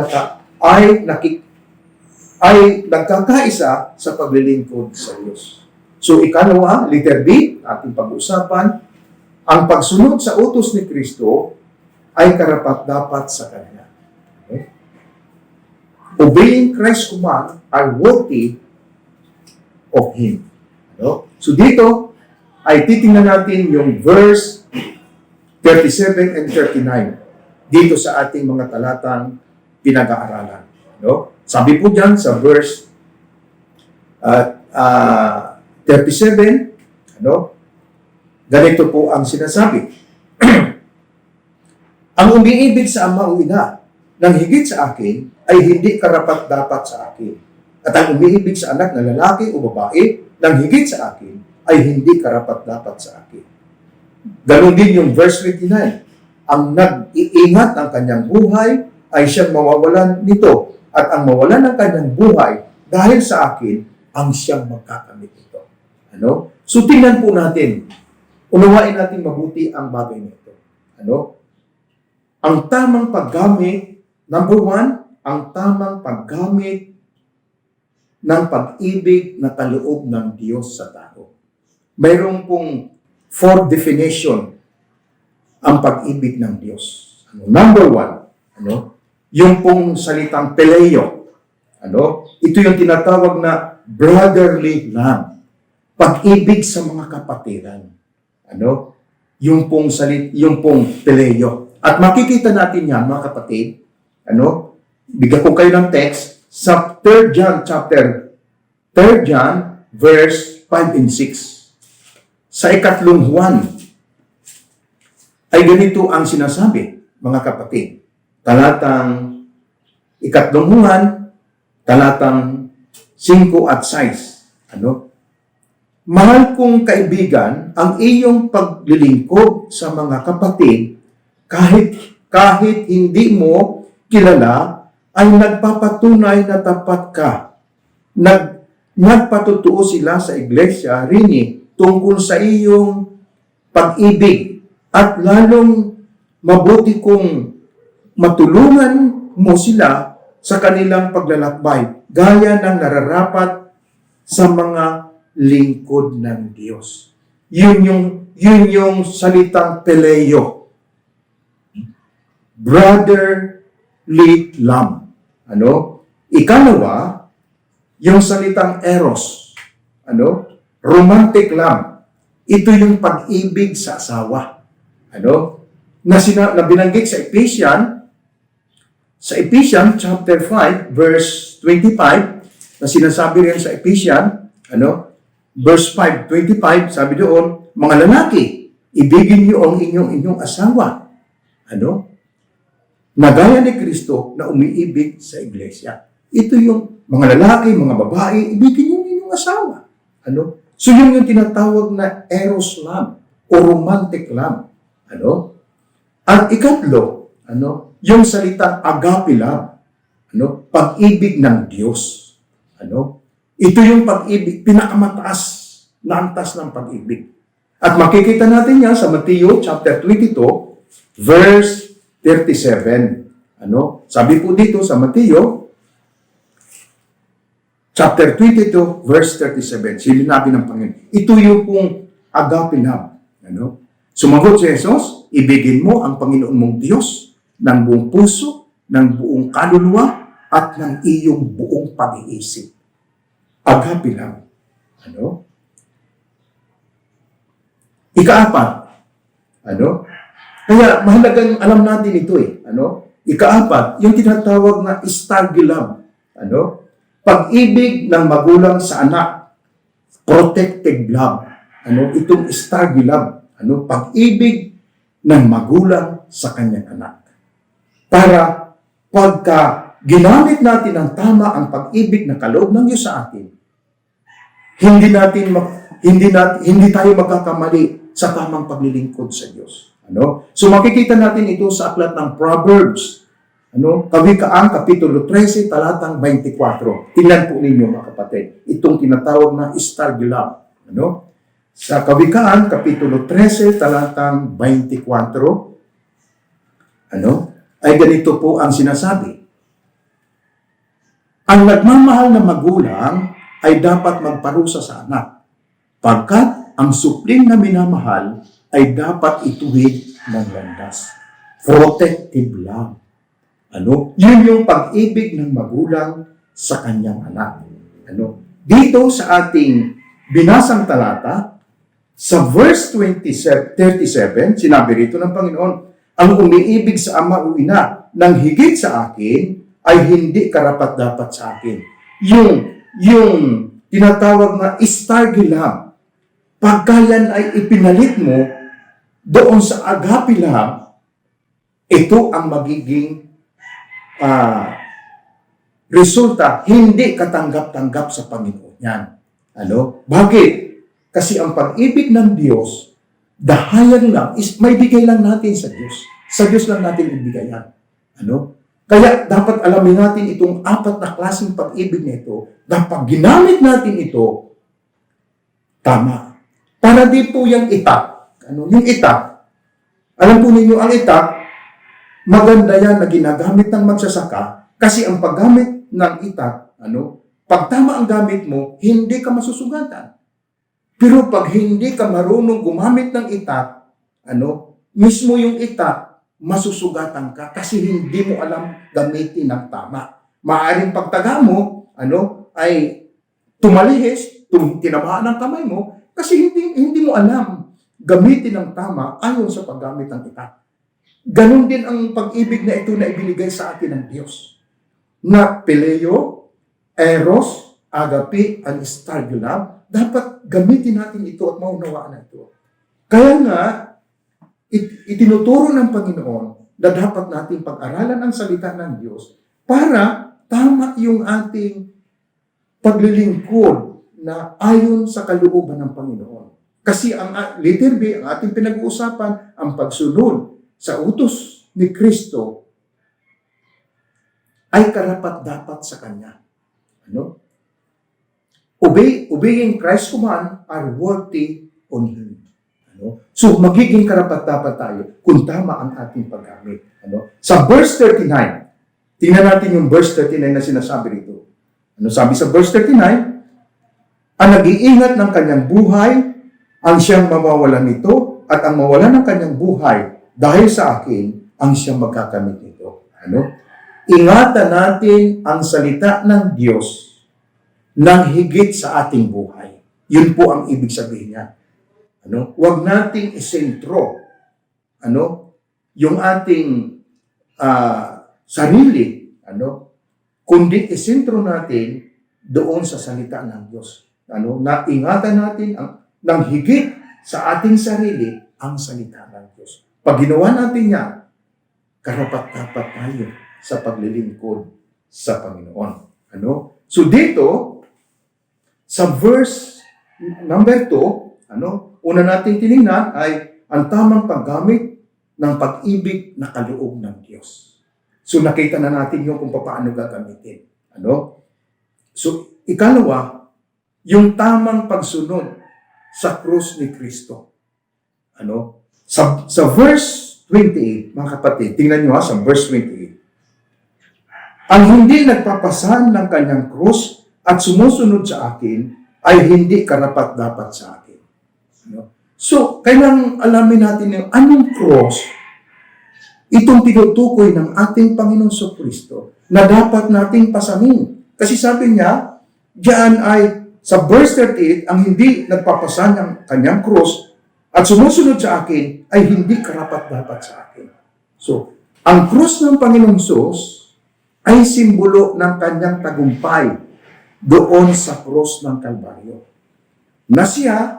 nagkakaisa sa paglilingkod sa Diyos. So, ikalawa, letter B, ating pag-uusapan, ang pagsunod sa utos ni Kristo ay karapat-dapat sa Kanya. Okay? Obeying Christ's command are worthy of Him. So, dito ay titingnan natin yung verse 37 and 39 dito sa ating mga talatang pinag-aaralan. Sabi po dyan sa verse 37, ganito po ang sinasabi. Ang umiibig sa ama o ina nang higit sa akin ay hindi karapat-dapat sa akin. At ang umiibig sa anak na lalaki o babae nang higit sa akin ay hindi karapat-dapat sa akin. Ganon din yung verse 29. Ang nag-iingat ng kanyang buhay ay siyang mawawalan nito. At ang mawalan ng kanyang buhay dahil sa akin, ang siyang magkakamit ito. So tingnan po natin. Unawain natin mabuti ang bagay nito. Ang tamang paggamit, number 1, ang tamang paggamit ng pag-ibig na kaloob ng Diyos sa tao. Mayroon pong 4 definition ang pag-ibig ng Diyos. Number 1, yung pong salitang peleo. Ito yung tinatawag na brotherly love. Pag-ibig sa mga kapatiran. Yung pong peleo. At makikita natin yan, mga kapatid, bigyan ko kayo ng text sa 3 John chapter 3 John verse 5 and 6. Sa ikatlong Juan ay ganito ang sinasabi, mga kapatid. Talatang ikatlong Juan, talatang 5 at 6. Mahal kong kaibigan, ang iyong paglilingkod sa mga kapatid, kahit hindi mo kilala, ay nagpapatunay na tapat ka. Nagpatutuo sila sa iglesia, rini, tungkol sa iyong pag-ibig. At lalong mabuti kung matulungan mo sila sa kanilang paglalakbay, gaya ng nararapat sa mga lingkod ng Diyos. Yun yung salitang peleo. Brotherly love. Ikalawa, yung salitang eros. Romantic love. Ito yung pag-ibig sa asawa. Na binanggit sa Ephesians chapter 5 verse 25, na sinasabi rin sa Ephesians, verse 5:25, sabi doon, mga lalaki, ibigin niyo ang inyong asawa. Na gaya ni Kristo na umiibig sa iglesia. Ito yung mga lalaki, mga babae, ibigin niyo ang inyong asawa. So yun yung tinatawag na eros love o romantic love. At ikatlo, yung salitang agape love, pag-ibig ng Diyos. Ito yung pag-ibig, pinakamataas na antas ng pag-ibig. At makikita natin yan sa Mateo chapter 22, verse 37. Ano? Sabi po dito sa Mateo chapter 22, verse 37. Sinabi ng Panginoon, ito yung pong agape love. Ano? Sumagot si Jesus, ibigin mo ang Panginoon mong Diyos ng buong puso, ng buong kaluluwa, at ng iyong buong pag-iisip. Agape love. Ano? Ikaapat. Ano? Kaya mahalagang alam natin ito eh. Ano? Ikaapat, yung tinatawag na stargy love. Ano? Pag-ibig ng magulang sa anak. Protective love. Ano? Itong stargy love. Ano? Pag-ibig ng magulang sa kanyang anak. Para pagka ginamit natin ng tama ang pag-ibig na kaloob ng Diyos sa atin, hindi tayo magkakamali sa tamang paglilingkod sa Diyos. Ano? So makikita natin ito sa aklat ng Proverbs. Ano? Kawikaan, Kapitulo 13, talatang 24. Tingnan po ninyo mga kapatid. Itong tinatawag na stargy love. Ano? Sa Kawikaan, Kapitulo 13, talatang 24, ano? Ay ganito po ang sinasabi. Ang nagmamahal na magulang ay dapat magparusa sa anak, pagkat ang supling na minamahal ay dapat ituwid ng landas. Protective love. Ano? Yun yung pag-ibig ng magulang sa kanyang anak. Ano? Dito sa ating binasang talata, sa verse 37, sinabi rito ng Panginoon, ang umiibig sa ama o ina ng higit sa akin ay hindi karapat-dapat sa akin. Yung tinatawag na stargy love, pagka yan ay ipinalit mo doon sa agape love, ito ang magiging resulta, hindi katanggap-tanggap sa Panginoon yan. Ano? Bakit? Kasi ang pag-ibig ng Diyos, dahayan lang, is may bigay lang natin sa Diyos. Sa Diyos lang natin ibigay yan. Ano? Kaya dapat alamin natin itong apat na klaseng pag-ibig na ito. Dapat ginamit natin ito, tama. Para di po yung itak. Ano? Yung itak, alam po ninyo, ang itak, maganda yan na ginagamit ng magsasaka kasi ang paggamit ng itak, ano, pag tama ang gamit mo, hindi ka masusugatan. Pero pag hindi ka marunong gumamit ng itak, ano, mismo yung itak, masusugatan ka kasi hindi mo alam gamitin ng tama. Maaaring pagtaga mo, ano, ay tumalihis, tinamaan ng kamay mo kasi hindi mo alam gamitin ng tama ayon sa paggamit ng itak. Ganon din ang pag-ibig na ito na ibinigay sa atin ng Diyos. Na Phileo, Eros, Agape, and stargy love, dapat gamitin natin ito at maunawaan na ito. Kaya nga, itinuturo ng Panginoon na dapat natin pag-aralan ang salita ng Diyos para tama yung ating paglilingkod na ayon sa kalooban ng Panginoon. Kasi ang letter B, ang ating pinag-uusapan, ang pagsunod sa utos ni Kristo ay karapat-dapat sa Kanya. Ano? Obeying Christ's command are worthy on Him. Ano? So, magiging karapat-dapat tayo kung tama ang ating paggamit. Ano? Sa verse 39, tingnan natin yung verse 39 na sinasabi rito. Ano sabi sa verse 39? Ang nag-iingat ng kanyang buhay, ang siyang mawawalan nito, at ang mawalan ng kanyang buhay dahil sa akin, ang siyang magkakamit nito. Ano? Ingatan natin ang salita ng Diyos nang higit sa ating buhay. Yun po ang ibig sabihin niya. Ano? Huwag nating isentro yung ating sarili, kundi isentro natin doon sa salita ng Diyos. Na ingatan natin nang higit sa ating sarili ang salita ng Diyos. Pag ginawa natin yan, karapat-dapat tayo sa paglilingkod sa Panginoon. So dito, sa verse number 2, una natin tinignan ay ang tamang paggamit ng pag-ibig na kaloob ng Diyos. So nakita na natin yung kung paano gagamitin. So ikalawa, yung tamang pagsunod sa krus ni Kristo. Ano? Sa verse 28, mga kapatid, tingnan nyo sa verse 28. Ang hindi nagpapasan ng kanyang krus at sumusunod sa akin ay hindi karapat-dapat sa akin. Ano? So, kailangang alamin natin yung anong cross itong tinutukoy ng ating Panginoon Kristo na dapat nating pasanin. Kasi sabi niya, diyan ay sa verse 38, ang hindi nagpapasan ng kanyang krus at sumusunod sa akin ay hindi karapat-dapat sa akin. So, ang krus ng Panginoong Sus ay simbolo ng kanyang tagumpay doon sa krus ng Kalbaryo. Na siya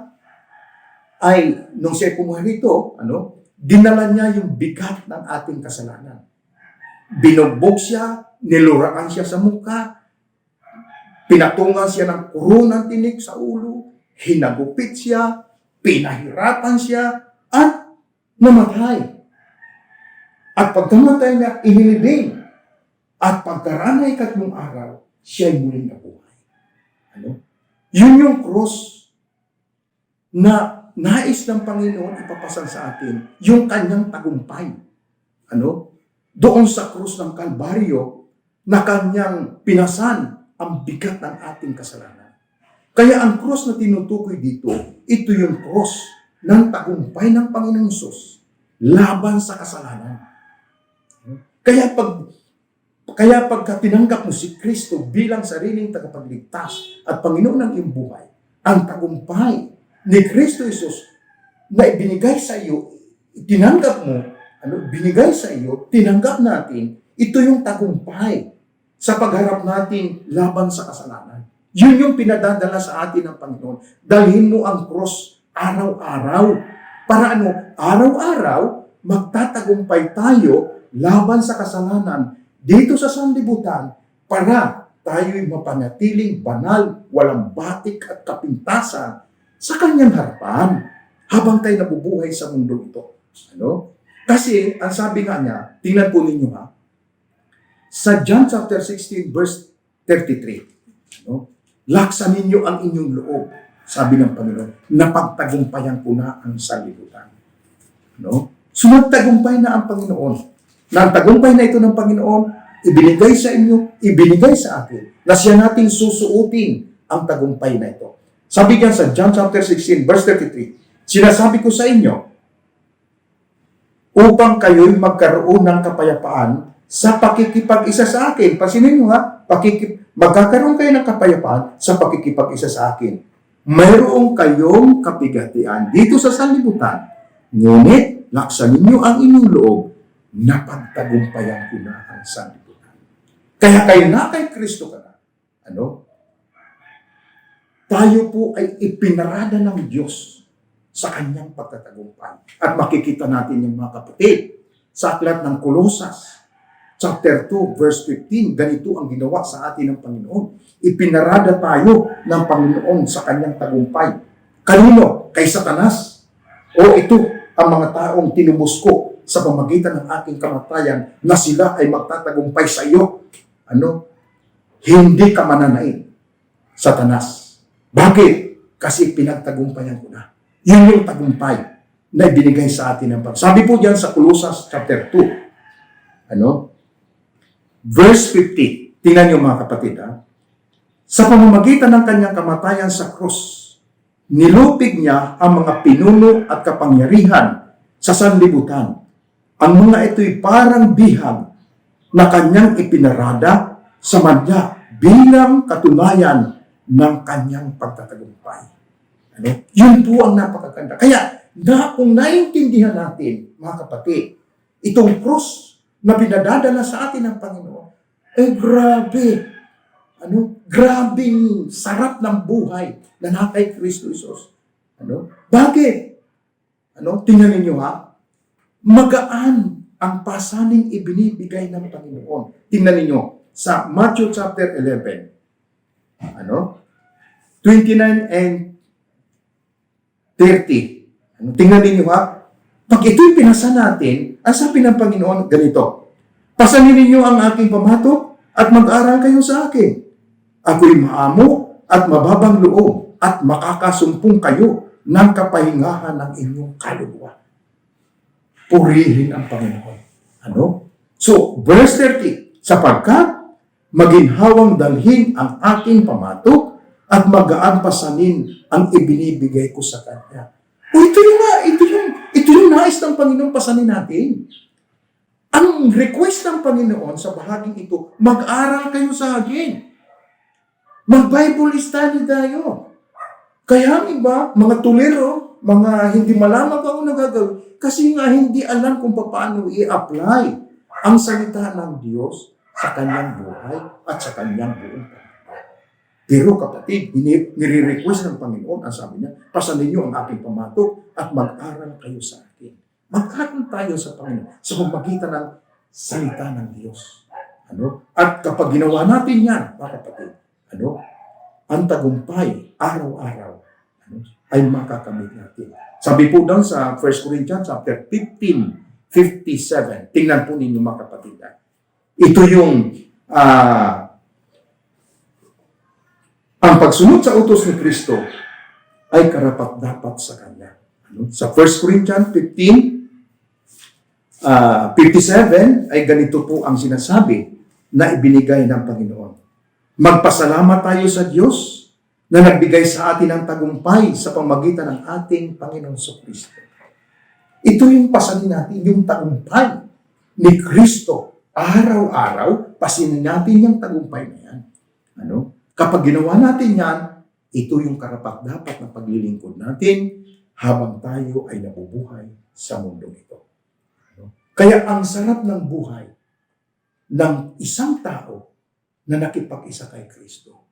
ay, nung siya kumuha rito, dinala niya yung bigat ng ating kasalanan. Binugbog siya, niluraan siya sa mukha, pinatungan siya ng kurunang tinik sa ulo, hinagupit siya, pinahirapan siya, at namatay. At pagkamatay niya, inilibing. At pagkaraan ng ikatlong araw, siya ay muling nabuhay. Yun yung cross na nais ng Panginoon ipapasan sa atin, yung kanyang tagumpay. Doon sa krus ng Kalbaryo na kanyang pinasan ang bigat ng ating kasalanan. Kaya ang cross na tinutukoy dito, ito yung cross ng tagumpay ng Panginoong Sus laban sa kasalanan. Kaya pagka tinanggap mo si Kristo bilang sariling tagapagligtas at Panginoon ng iyong buhay, ang tagumpay ni Kristo Jesus na ibinigay sa iyo, tinanggap mo, binigay sa iyo, tinanggap natin, ito yung tagumpay sa pagharap natin laban sa kasalanan. Yun yung pinadadala sa atin ng Panginoon. Dalhin mo ang cross araw-araw. Para araw-araw, magtatagumpay tayo laban sa kasalanan dito sa sanlibutan para tayo'y mapanatiling banal, walang batik at kapintasan sa kanyang harapan habang tayo nabubuhay sa mundo ito. Kasi, ang sabi nga niya, tingnan po ninyo sa John chapter 16 verse 33, laksan ninyo ang inyong loob, sabi ng Panginoon, napagtagumpayan ko na ang sanlibutan. So, nagtagumpay na ang Panginoon. Na ang tagumpay na ito ng Panginoon, ibinigay sa inyo, ibinigay sa akin, na siya nating susuotin ang tagumpay na ito. Sabi niya sa John chapter 16, verse 33, sinasabi ko sa inyo, upang kayo'y magkaroon ng kapayapaan sa pakikipag-isa sa akin. Pansinin nyo magkakaroon kayo ng kapayapaan sa pakikipag-isa sa akin. Mayroong kayong kapigatian dito sa sanlibutan, ngunit laksanin nyo ang inyong loob, napagtagumpayan ko na ang sanlibutan. Kaya kayo na kay Kristo ka na. Tayo po ay ipinarada ng Diyos sa kanyang pagtatagumpay. At makikita natin yung mga kapatid sa aklat ng Kolosas, chapter 2, verse 15, ganito ang ginawa sa atin ng Panginoon. Ipinarada tayo ng Panginoon sa kanyang tagumpay. Kanino? Kay Satanas. O ito, ang mga taong tinubos ko sa pamagitan ng aking kamatayan na sila ay magtatagumpay sa iyo. Hindi ka mananaig, Satanas. Bakit? Kasi pinagtagumpayan ko na. Yun yung tagumpay na ibinigay sa atin ng Panginoon. Sabi po diyan sa Kolosas chapter 2, verse 50. Tingnan niyo mga kapatid, sa pamamagitan ng kanyang kamatayan sa krus, nilupig niya ang mga pinuno at kapangyarihan sa sanlibutan. Ang mga ito'y parang bihag na kanyang ipinarada sa madya bilang katunayan ng kanyang pagtatagumpay. Yun po ang napakaganda. Kaya, kung naiintindihan natin, mga kapatid, itong krus na pinadadala sa atin ng Panginoon, grabe. Grabing sarap ng buhay na nakay Kristo Jesus. Bakit? Tingnan ninyo magaan ang pasaning ibinibigay ng Panginoon. Tingnan ninyo sa Matthew chapter 11. 29 and 30. Tingnan ninyo pag ito'y pinasa natin, ang sabi ng Panginoon, ganito, pasanin ninyo ang aking pamatok at mag-aral kayo sa akin. Ako'y maamo at mababang loob at makakasumpong kayo ng kapahingahan ng inyong kaluluwa. Purihin ang Panginoon. Ano? So, verse 30, sapagkat maginhawang dalhin ang aking pamatok at magaan pasanin ang ibinibigay ko sa Kanya. O ito yung nais ng Panginoon pasanin natin. Ang request ng Panginoon sa bahaging ito, mag-aral kayo sa akin. Mag-Bible study tayo. Kaya ang iba, mga tulero, mga hindi malaman kung ano gagawin, kasi nga hindi alam kung paano i-apply ang salita ng Diyos sa kanyang buhay at sa kanyang buong pamilya. Pero kapatid, nire-request ng Panginoon, ang sabi niya, pasanin niyo ang aking pamatok at mag-aral kayo sa akin. Mag-aral tayo sa Panginoon sa pamamagitan ng salita ng Diyos. Ano? At kapag ginawa natin yan, mga kapatid, ang tagumpay, araw-araw, ay makakamit natin. Sabi po doon sa 1 Corinthians chapter 15:57, tingnan po ninyo mga kapatid. Ito yung ang pagsunod sa utos ni Kristo ay karapat-dapat sa Kanya. Sa 1 Corinthians 15:57 ay ganito po ang sinasabi na ibinigay ng Panginoon. Magpasalamat tayo sa Diyos na nagbigay sa atin ng tagumpay sa pamagitan ng ating Panginoon Kristo. Ito yung pasanin natin, yung tagumpay ni Kristo. Araw-araw, pasanin natin yung tagumpay na yan. Kapag ginawa natin yan, ito yung karapat-dapat na paglilingkod natin habang tayo ay nabubuhay sa mundong ito. Kaya ang sarap ng buhay ng isang tao na nakipag-isa kay Kristo.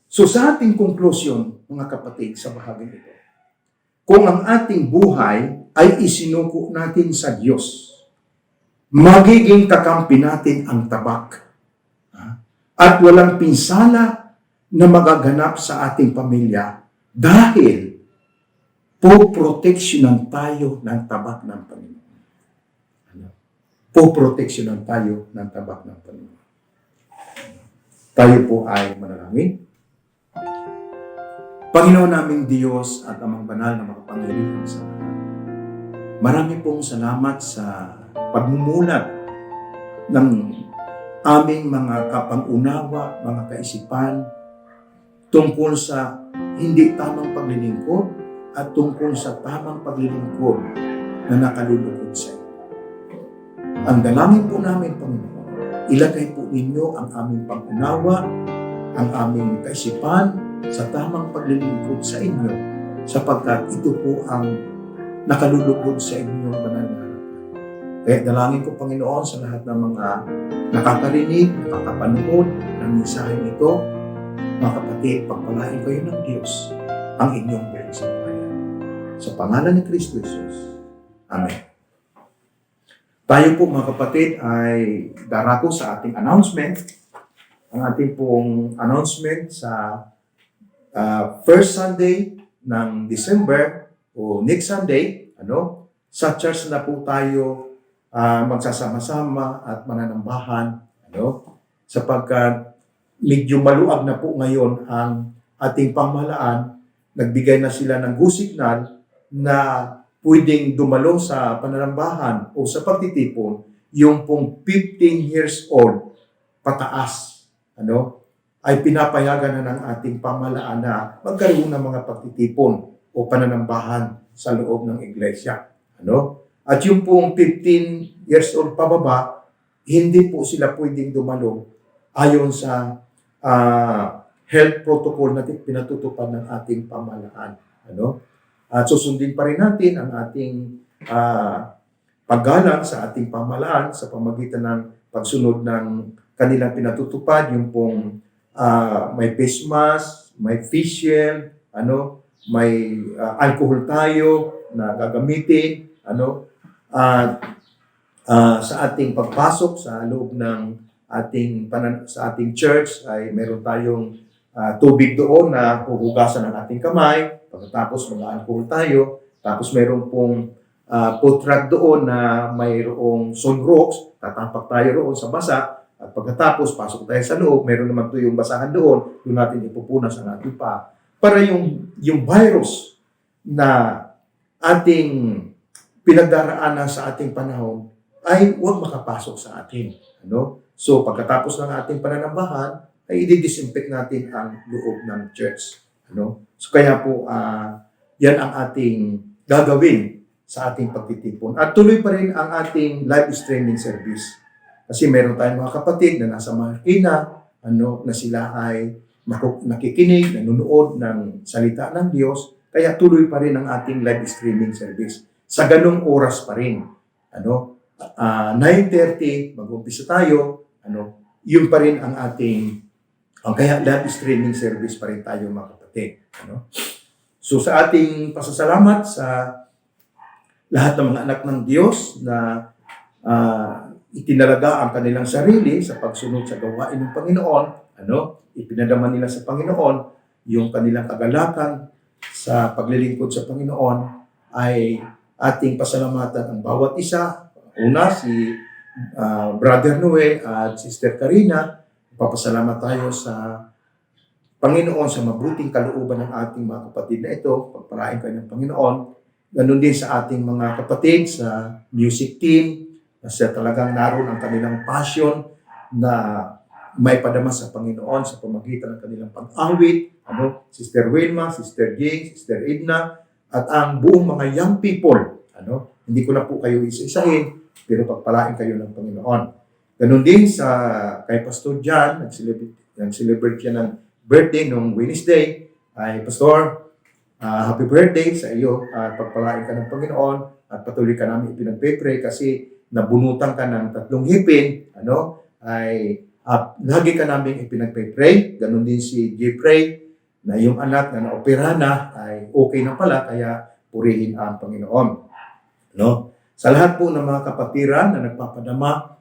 So sa ating konklusyon, mga kapatid, sa bahaging ito, kung ang ating buhay ay isinuko natin sa Diyos, magiging kakampi natin ang tabak. At walang pinsala na magaganap sa ating pamilya dahil poproteksyonan tayo ng tabak ng Panginoon. Poproteksyonan tayo ng tabak ng Panginoon. Tayo po ay manalangin. Panginoon naming Diyos at Amang Banal na makapangyarihan sa lahat. Marami pong salamat sa pagmumulat ng aming mga kapang-unawa, mga kaisipan tungkol sa hindi tamang paglilingkod at tungkol sa tamang paglilingkod na nakalulugod sa iyo. Ang dalangin po namin, Panginoon, ilagay po ninyo ang aming pang-unawa, ang aming kaisipan sa tamang paglilingkod sa inyo sapagkat ito po ang nakalulugod sa inyong banal na harapan. Kaya dalangin ko, Panginoon, sa lahat ng mga nakakarinig, nakakapanood ng mensaheng ito, mga kapatid, pagpalain kayo ng Diyos ang inyong buong sambahayan. Sa pangalan ni Kristo Jesus. Amen. Tayo po, mga kapatid, ay darako sa ating announcement. Ang ating pong announcement sa first Sunday ng December o next Sunday, sa church na po tayo magsasama-sama at mananambahan, sapagkat medyo maluag na po ngayon ang ating pamahalaan. Nagbigay na sila ng go signal na pwedeng dumalo sa pananambahan o sa pagtitipon yung pong 15 years old pataas, ay pinapayagan na ng ating pamahalaan na magkaroon ng mga pagtitipon o pananambahan sa loob ng iglesia. At yung pong 15 years old pababa, hindi po sila pwedeng dumalo ayon sa health protocol na pinatutupad ng ating pamahalaan. At susundin pa rin natin ang ating paggalang sa ating pamahalaan sa pamagitan ng pagsunod ng kanilang pinatutupad, yung pong may face mask, may face shield, may alcohol tayo na gagamitin, sa ating pagpasok sa loob ng sa ating church ay meron tayong tubig doon na huhugasan ng ating kamay, pagkatapos mag-alcohol tayo, tapos meron pong food truck doon na mayroong sunrocks, tatapak tayo roon sa basa, at pagkatapos pasok tayo sa loob, meron naman ito yung basahan doon natin ipupunas ang ating pa. para yung virus na ating pinagdaraanan sa ating panahon ay huwag makapasok sa atin. Ano? So pagkatapos ng ating pananambahan, ay i-disinfect natin ang loob ng church. Ano? So kaya po, yan ang ating gagawin sa ating pagtitipon. At tuloy pa rin ang ating live streaming service. Kasi meron tayong mga kapatid na nasa Marikina, na sila ay nakikinig, nanonood ng salita ng Diyos, kaya tuloy pa rin ang ating live streaming service. Sa ganung oras pa rin. 9:30, mag-umpisa tayo, yun pa rin ang ating, kaya live streaming service pa rin tayo mga kapatid. So sa ating pasasalamat sa lahat ng mga anak ng Diyos na itinalaga ang kanilang sarili sa pagsunod sa gawain ng Panginoon, ipinadama nila sa Panginoon yung kanilang kagalakan sa paglilingkod sa Panginoon, ay ating pasalamatan ang bawat isa. Una, si Brother Noel at Sister Karina. Papasalamat tayo sa Panginoon sa mabuting kalooban ng ating mga kapatid na ito. Pagpalain kayo ng Panginoon. Ganun din sa ating mga kapatid sa music team, kasi talagang naroon ang kanilang passion na may padama sa Panginoon sa pamagitan ng kanilang pag-awit. Sister Wilma, Sister Jane, Sister Edna, at ang buong mga young people. Hindi ko na po kayo isa-isahin, pero pagpalain kayo ng Panginoon. Ganun din sa kay Pastor John, nag-celebrate siya ng birthday noong Wednesday. Ay, Pastor, happy birthday sa iyo at pagpalain ka ng Panginoon at patuloy ka namin ipinagpe-pray kasi nabunutan ka ng 3 ngipin, ay lagi ka namin ipinagpe-pray. Ganun din si Jeffrey, na yung anak na naopera na ay okay na pala, kaya purihin ang Panginoon. Sa lahat po ng mga kapatiran na nagpapadama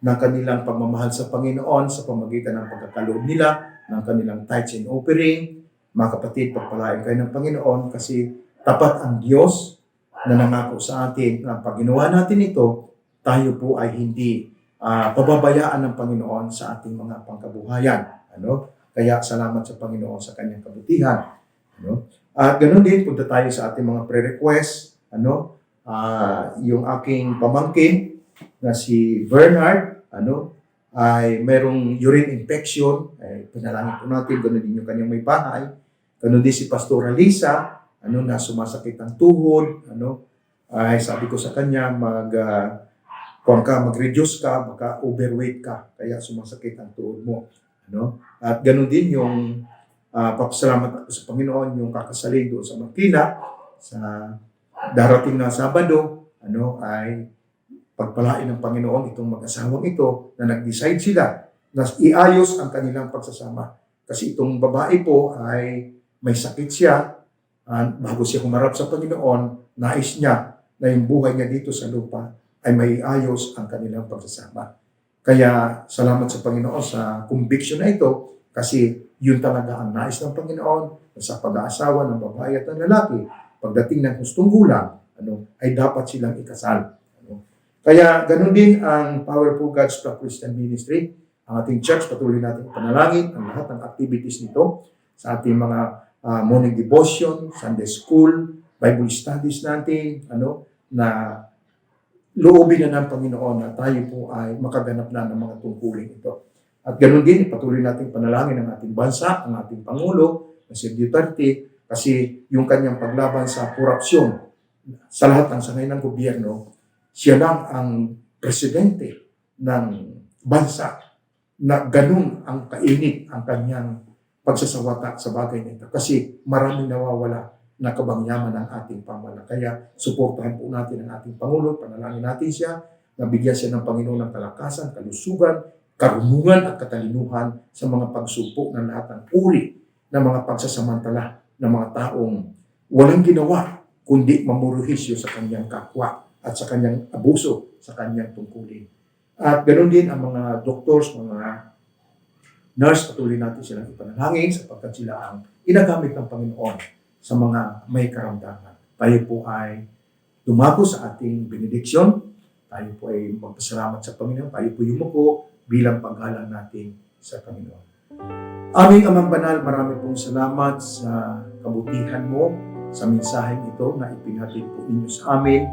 ng kanilang pagmamahal sa Panginoon sa pamagitan ng pagkakaloob nila, ng kanilang tithes and offering, mga kapatid, pagpalain kayo ng Panginoon kasi tapat ang Diyos na nangako sa atin na pag ginawa natin ito, tayo po ay hindi pababayaan ng Panginoon sa ating mga pangkabuhayan. Kaya salamat sa Panginoon sa kanyang kabutihan. At ganoon din, punta tayo sa ating mga pre-request. Yung aking pamangkin na si Bernard, ay merong urine infection. Ay, pinalangin po natin, ganoon din yung kanyang may bahay. Ganoon din si Pastora Lisa, na sumasakit ang tuhod. Ay sabi ko sa kanya, mag-reduce ka, baka overweight ka, kaya sumasakit ang tuhod mo. At ganoon din yung papasalamat ako sa Panginoon, yung kakasalin doon sa Marikina, sa darating na Sabado, ay pagpalain ng Panginoon itong mag-asawang ito na nag-decide sila na iayos ang kanilang pagsasama. Kasi itong babae po ay may sakit siya, bago siya humarap sa Panginoon, nais niya na yung buhay niya dito sa lupa ay may ayos ang kanilang pagsasama. Kaya salamat sa Panginoon sa conviction na ito, kasi yun talaga ang nais ng Panginoon na sa pag-aasawa ng babae at ng lalaki, pagdating ng hustong gulang, ay dapat silang ikasal. Kaya ganun din ang Powerful God's Flock Christian Ministry. Ang ating church, patuloy natin panalangin ang lahat ng activities nito sa ating mga morning devotion, Sunday school, Bible studies natin, na loobin na ng Panginoon na tayo po ay makaganap na ng mga tungkulin ito. At ganoon din, patuloy natin panalangin ang ating bansa, ang ating Pangulo, na si Duterte, kasi yung kanyang paglaban sa korupsyon sa lahat ng sangay ng gobyerno, siya lang ang presidente ng bansa na ganun ang kainit ang kanyang pagsasawata sa bagay nito. Kasi maraming nawawala na kabangyaman ng ating pamahalaan. Kaya suportahan po natin ang ating Pangulo, panalangin natin siya, nabigyan siya ng Panginoon ng kalakasan, kalusugan, karunungan at katalinuhan sa mga pagsupok ng lahat ng uri ng mga pagsasamantala ng mga taong walang ginawa kundi mamuruhisyo sa kanyang kapwa at sa kanyang abuso sa kanyang tungkulin. At ganoon din ang mga doctors, mga nurse, patuloy natin silang ipanalangin sapagkat sila ang inagamit ng Panginoon sa mga may karamdaman. Tayo po ay dumako sa ating benediksyon. Tayo po ay magpasalamat sa Panginoon. Tayo po yumuko bilang paggalang natin sa Panginoon. Aming Amang Banal, marami pong salamat sa kabutihan mo, sa mensaheng ito na ipinhatid po ninyo sa amin,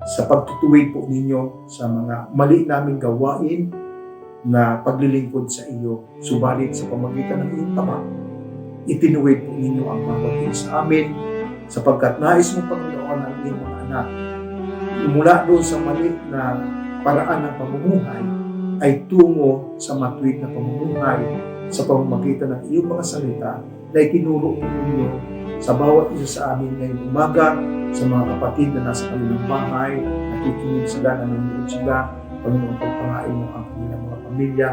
sa pagtutuwid po ninyo sa mga mali naming gawain na paglilingkod sa iyo, subalit sa pamagitan ng iyong Ama, itinuwid po ninyo ang bawat isa sa amin, sapagkat nais mo, Panginoon, ang iyong mga anak. Mula doon sa mali na paraan ng pamumuhay, ay tungo sa matuwid na pamumuhay sa pamamagitan ng iyong mga salita na itinuro po ninyo sa bawat isa sa amin ngayong umaga, sa mga kapatid na nasa kanilang bahay, nakikinig sila, nanonood sila. Panginoon, pagpangain mo ang kanilang mga pamilya.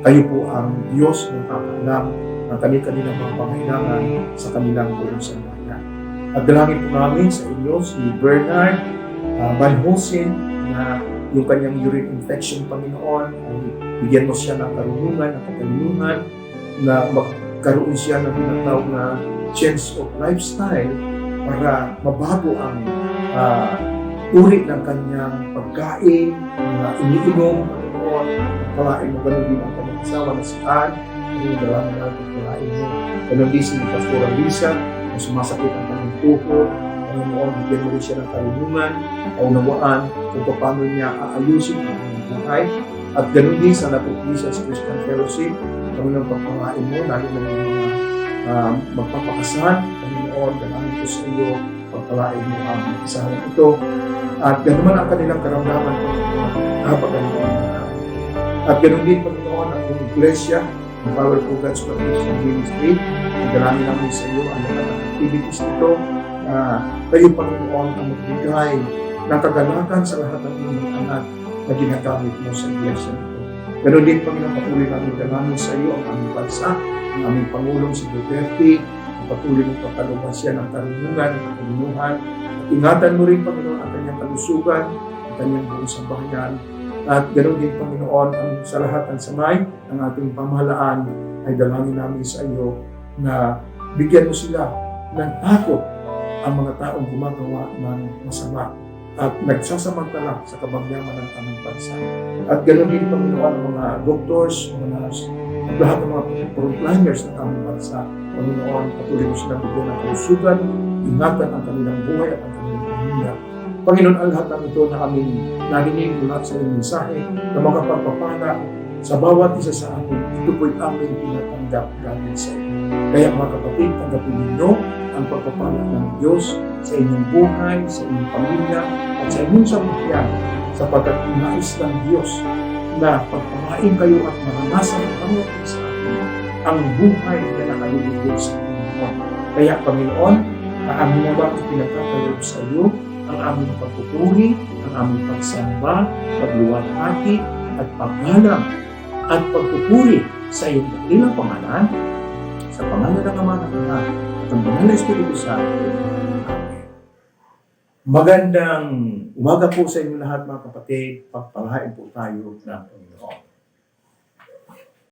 Kayo po ang Diyos na nakakaalam ng kanilang mga pangailangan sa kanilang buong sambahayan. At dalangin po namin sa inyo si Bernard Van Hosen na yung kanyang urine infection, Panginoon, ay bigyan mo siya ng karunungan, ng katalungan, na magkaroon siya ng tinatawag na change of lifestyle para mabago ang uri ng kanyang pagkain, na iniinom, Panginoon. Pagpalain mo, ganun din ang kanyang asawa na si Ann, ang dalangin natin, pagpalain mo. Ganun din si Pastora Lisa, na sumasakit ang kanyang tuhod, Panginoon, bigyan mo rin siya ng karunungan, kaunawaan kung paano niya aayusin ang kanyang buhay. At ganun din sa Napoleon's Christian Fellowship, Panginoon, pagpalain mo, lalo na yung mga magpapakasal, Panginoon, dalangin ko sa iyo, pagpalain mo ang isahang ito. At ganoon man ang kanilang karamdaman, Panginoon, napaganoon na. At ganoon din, Panginoon, ang iyong iglesia, ang Power for God's Christian Ministry, ang dalangin namin sa iyo, ang mga activities nito, kayo, Panginoon, ang magbigay ng kagalakan sa lahat ng inyong anak na ginagamit mo sa iglesia nito. Ganoon din, Panginoon, patuloy namin dalangin sa iyo ang aming bansa, ang aming Pangulong si Duterte, ang patuloy ng pagkalubas siya ng karunungan, ng katulungan. At ingatan mo rin, Panginoon, ang kanyang kalusugan, ang kanyang buong sambahayan. At ganoon din, Panginoon, ang sa lahat ng samay ng ating pamahalaan ay dalangin namin sa iyo na bigyan mo sila ng takot ang mga taong gumagawa ng masama at nagsasamantala sa kabangyaman ng aming bansa. At ganoon din, Panginoon, ang mga doctors, mga nurse, at lahat ng mga frontliners ng aming bansa. Panginoon, patuloy mo silang bigyan ng kalusugan, ingatan ang kanilang buhay at ang kanilang pamilya. Panginoon, ang lahat ng ito na aming narinig mula sa iyong mensahe na mga pagpapala sa bawat isa sa amin, ito po'y aming tinatanggap galing sa iyo. Kaya mga kapatid, tanggapin ninyo ang pagpapala ng Diyos sa inyong buhay, sa inyong pamilya, at sa inyong sambahayan, sapagkat nais ng Diyos na pagpamain kayo at maranasan ng bawat isa sa atin ang buhay na nakalulugod sa inyo. Kaya, Panginoon, ang aming naman pinagkakalob sa iyo, ang aming pagpupuri, ang aming pagsamba, pagluwalhati, at paggalang, at pagpupuri sa iyong dakilang pangalan, sa pangalan ng Ama ng Anak, at ang Banal na Espiritu Santo. Amen. Magandang umaga po sa inyo lahat, mga kapatid. Pagpalain po tayo ng